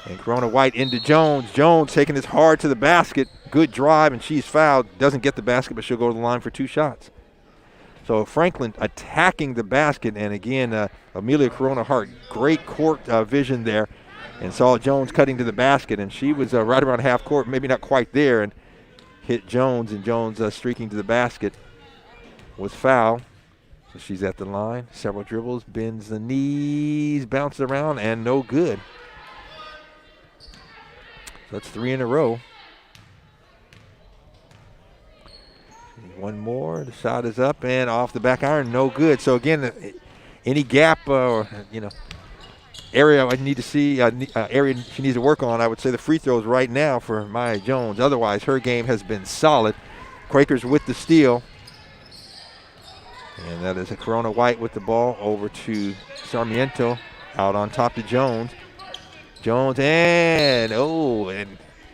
And Corona White into Jones. Jones taking this hard to the basket. Good drive, and she's fouled. Doesn't get the basket, but she'll go to the line for 2 shots. So Franklin attacking the basket, and again, Amelia Corona Hart, great court vision there. And saw Jones cutting to the basket, and she was right around half court, maybe not quite there, and hit Jones, and Jones streaking to the basket was fouled. So she's at the line, several dribbles, bends the knees, bounces around, and no good. So that's 3 in a row. One more, the shot is up and off the back iron, no good. So again, any gap or area I need to see, area she needs to work on, I would say the free throws right now for Maya Jones. Otherwise, her game has been solid. Quakers with the steal. And that is a Corona White with the ball over to Sarmiento. Out on top to Jones. Jones and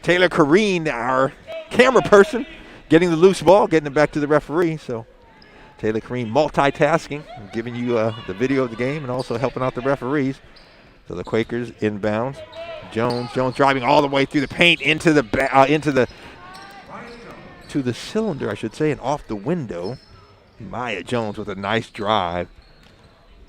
Taylor Kareen, our camera person, getting the loose ball, getting it back to the referee. So Taylor Kareen multitasking, giving you the video of the game and also helping out the referees. So the Quakers inbound. Jones driving all the way through the paint into the cylinder, I should say, and off the window. Maya Jones with a nice drive,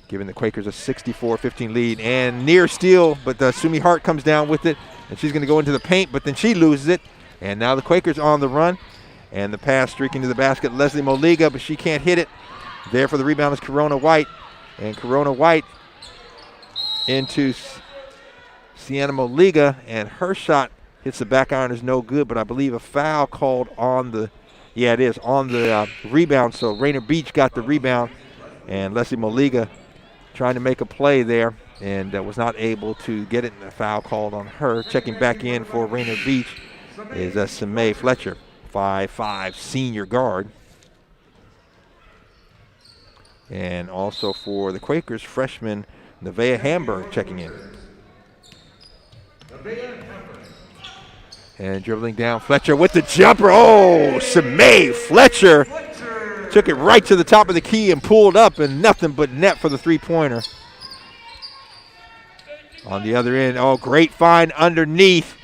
giving the Quakers a 64-15 lead. And near steal, but Sumi Hart comes down with it, and she's going to go into the paint, but then she loses it. And now the Quakers on the run, and the pass streaking to the basket. Leslie Moliga, but she can't hit it. There for the rebound is Corona White. And Corona White into Sienna Moliga, and her shot hits the back iron, is no good, but I believe a foul called on the, yeah, it is, on the rebound. So Rainier Beach got the rebound, and Leslie Moliga trying to make a play there and was not able to get it, and a foul called on her. Checking back in for Rainier Beach is Sime Fletcher, 5'5" senior guard. And also for the Quakers, freshman Nevaeh Hamburg checking in. And dribbling down, Fletcher with the jumper. Oh, Sime Fletcher took it right to the top of the key and pulled up, and nothing but net for the three-pointer. On the other end, oh, great find underneath.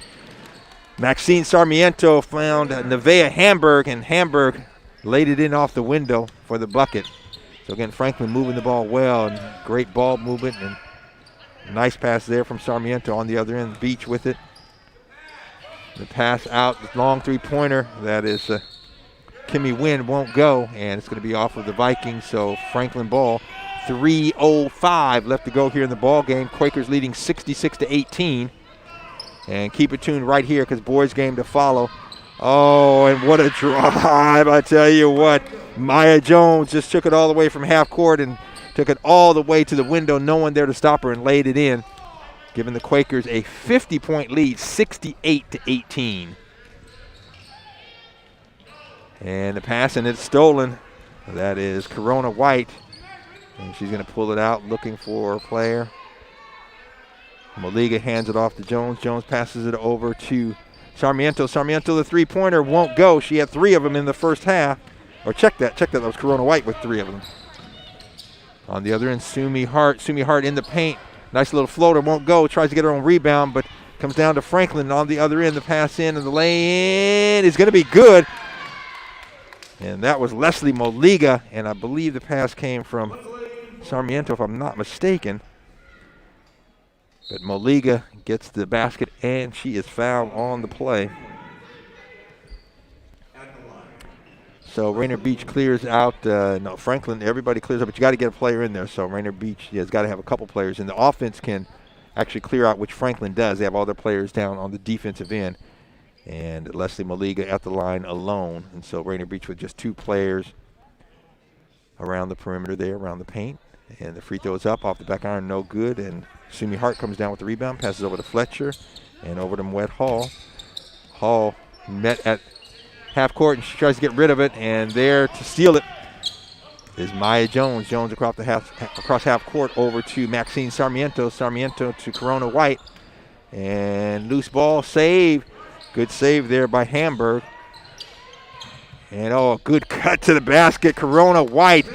Maxine Sarmiento found Nevaeh Hamburg, and Hamburg laid it in off the window for the bucket. So again, Franklin moving the ball well, and great ball movement, and nice pass there from Sarmiento. On the other end, Beach with it. The pass out, the long three-pointer, that is Kimmy Wynn, won't go, and it's going to be off of the Vikings. So Franklin ball, 3:05 left to go here in the ball game. Quakers leading 66-18. And keep it tuned right here, because boys game to follow. Oh, and what a drive, I tell you what. Maya Jones just took it all the way from half court and took it all the way to the window, no one there to stop her, and laid it in, giving the Quakers a 50-point lead, 68-18. And the pass, and it's stolen. That is Corona White, and she's going to pull it out, looking for a player. Moliga hands it off to Jones. Jones passes it over to Sarmiento. Sarmiento, the three-pointer, won't go. She had 3 of them in the first half. Or check that. That was Corona White with 3 of them. On the other end, Sumi Hart. Sumi Hart in the paint. Nice little floater, won't go. Tries to get her own rebound, but comes down to Franklin. On the other end, the pass in, and the lay-in is going to be good. And that was Leslie Moliga, and I believe the pass came from Sarmiento, if I'm not mistaken. But Moliga gets the basket, and she is fouled on the play. So Rainier Beach clears out. No, Franklin, everybody clears out, but you got to get a player in there. So Rainier Beach has got to have a couple players, and the offense can actually clear out, which Franklin does. They have all their players down on the defensive end, and Leslie Moliga at the line alone. And so Rainier Beach with just 2 players around the perimeter there, around the paint. And the free throw is up off the back iron, no good. And Sumi Hart comes down with the rebound, passes over to Fletcher, and over to Moet Hall. Hall met at half court, and she tries to get rid of it, and there to steal it is Maya Jones. Jones across half court over to Maxine Sarmiento. Sarmiento to Corona White, and loose ball, save. Good save there by Hamburg. And a good cut to the basket, Corona White.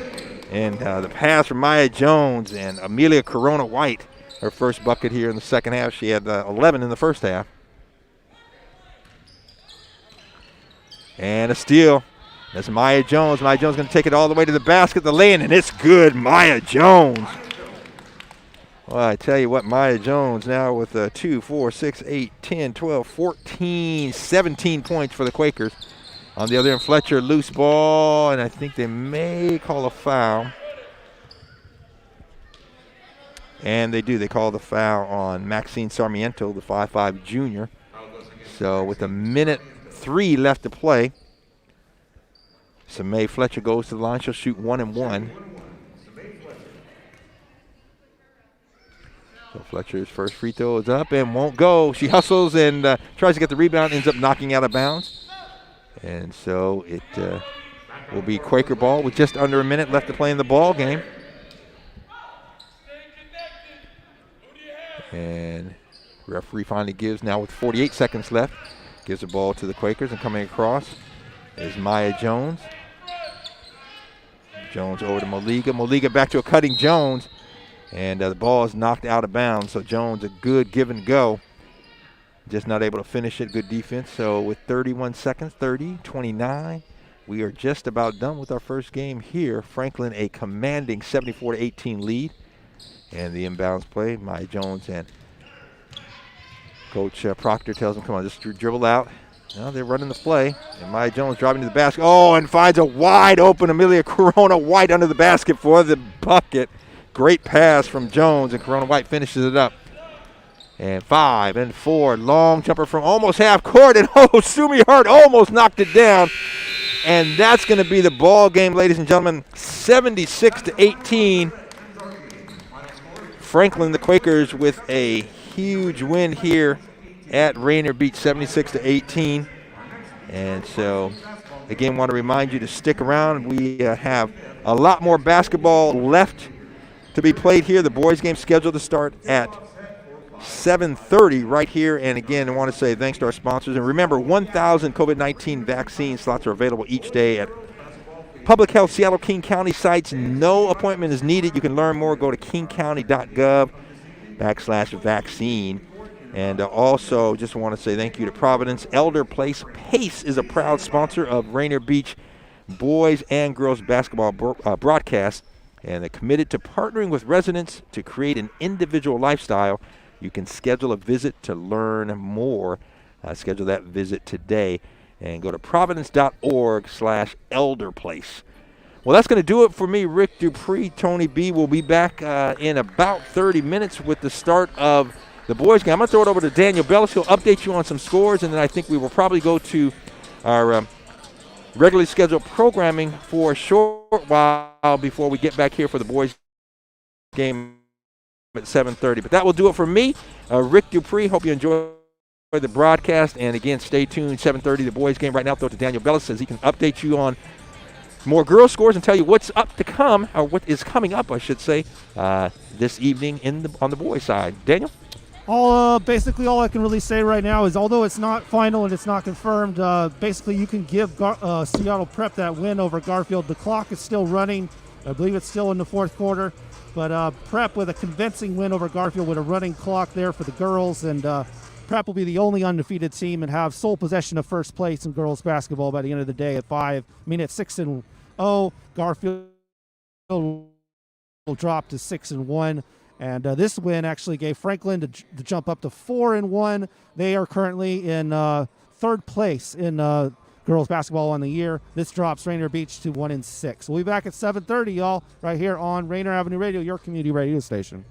And the pass from Maya Jones, and Amelia Corona White, her first bucket here in the second half. She had 11 in the first half. And a steal. That's Maya Jones. Maya Jones going to take it all the way to the basket, the lay-in, and it's good. Maya Jones. Well, I tell you what, Maya Jones now with 2, 4, 6, 8, 10, 12, 14, 17 points for the Quakers. On the other end, Fletcher, loose ball, and I think they may call a foul. And they do. They call the foul on Maxine Sarmiento, the 5'5" junior. So with 1:03 left to play, Sime Fletcher goes to the line. She'll shoot 1 and 1. So Fletcher's first free throw is up and won't go. She hustles and tries to get the rebound, ends up knocking out of bounds. And so it will be Quaker ball with just under a minute left to play in the ball game. And referee finally gives, now with 48 seconds left, gives the ball to the Quakers, and coming across is Maya Jones. Jones over to Moliga. Moliga back to a cutting Jones, and the ball is knocked out of bounds. So Jones, a good give and go. Just not able to finish it. Good defense. So with 31 seconds, 30, 29, we are just about done with our first game here. Franklin a commanding 74-18 lead. And the inbounds play, Maya Jones, and Coach Proctor tells them, come on, just dribble out. Now they're running the play. And Maya Jones driving to the basket. Oh, and finds a wide open Amelia Corona White under the basket for the bucket. Great pass from Jones, and Corona White finishes it up. And 5 and 4, long jumper from almost half court, and Sumi Hart almost knocked it down. And that's going to be the ball game, ladies and gentlemen, 76-18. Franklin, the Quakers, with a huge win here at Rainier Beach, 76-18. And so, again, want to remind you to stick around. We have a lot more basketball left to be played here. The boys' game scheduled to start at 7:30 right here. And again, I want to say thanks to our sponsors. And remember, 1,000 COVID-19 vaccine slots are available each day at Public Health Seattle King County sites. No appointment is needed. You can learn more. Go to kingcounty.gov/vaccine. And also just want to say thank you to Providence. Elder Place Pace is a proud sponsor of Rainier Beach boys and girls basketball broadcast. And they're committed to partnering with residents to create an individual lifestyle. You can schedule a visit to learn more. Schedule that visit today and go to providence.org/elderplace. Well, that's going to do it for me, Rick Dupree. Tony B will be back in about 30 minutes with the start of the boys' game. I'm going to throw it over to Daniel Bellis. He'll update you on some scores, and then I think we will probably go to our regularly scheduled programming for a short while before we get back here for the boys' game at 7:30. But that will do it for me, Rick Dupree. Hope you enjoy the broadcast. And again, stay tuned. 7:30, the boys' game. Right now, throw it to Daniel Bellis, says he can update you on more girls' scores and tell you what's up to come, or what is coming up, I should say, this evening on the boys' side. Daniel? Basically all I can really say right now is, although it's not final and it's not confirmed, basically you can give Seattle Prep that win over Garfield. The clock is still running. I believe it's still in the fourth quarter. But Prep with a convincing win over Garfield with a running clock there for the girls. And Prep will be the only undefeated team and have sole possession of first place in girls basketball by the end of the day at 6-0. Garfield will drop to 6-1. And this win actually gave Franklin to jump up to 4-1. They are currently in third place in girls basketball on the year. This drops Rainier Beach to 1-6. We'll be back at 7:30, y'all, right here on Rainier Avenue Radio, your community radio station.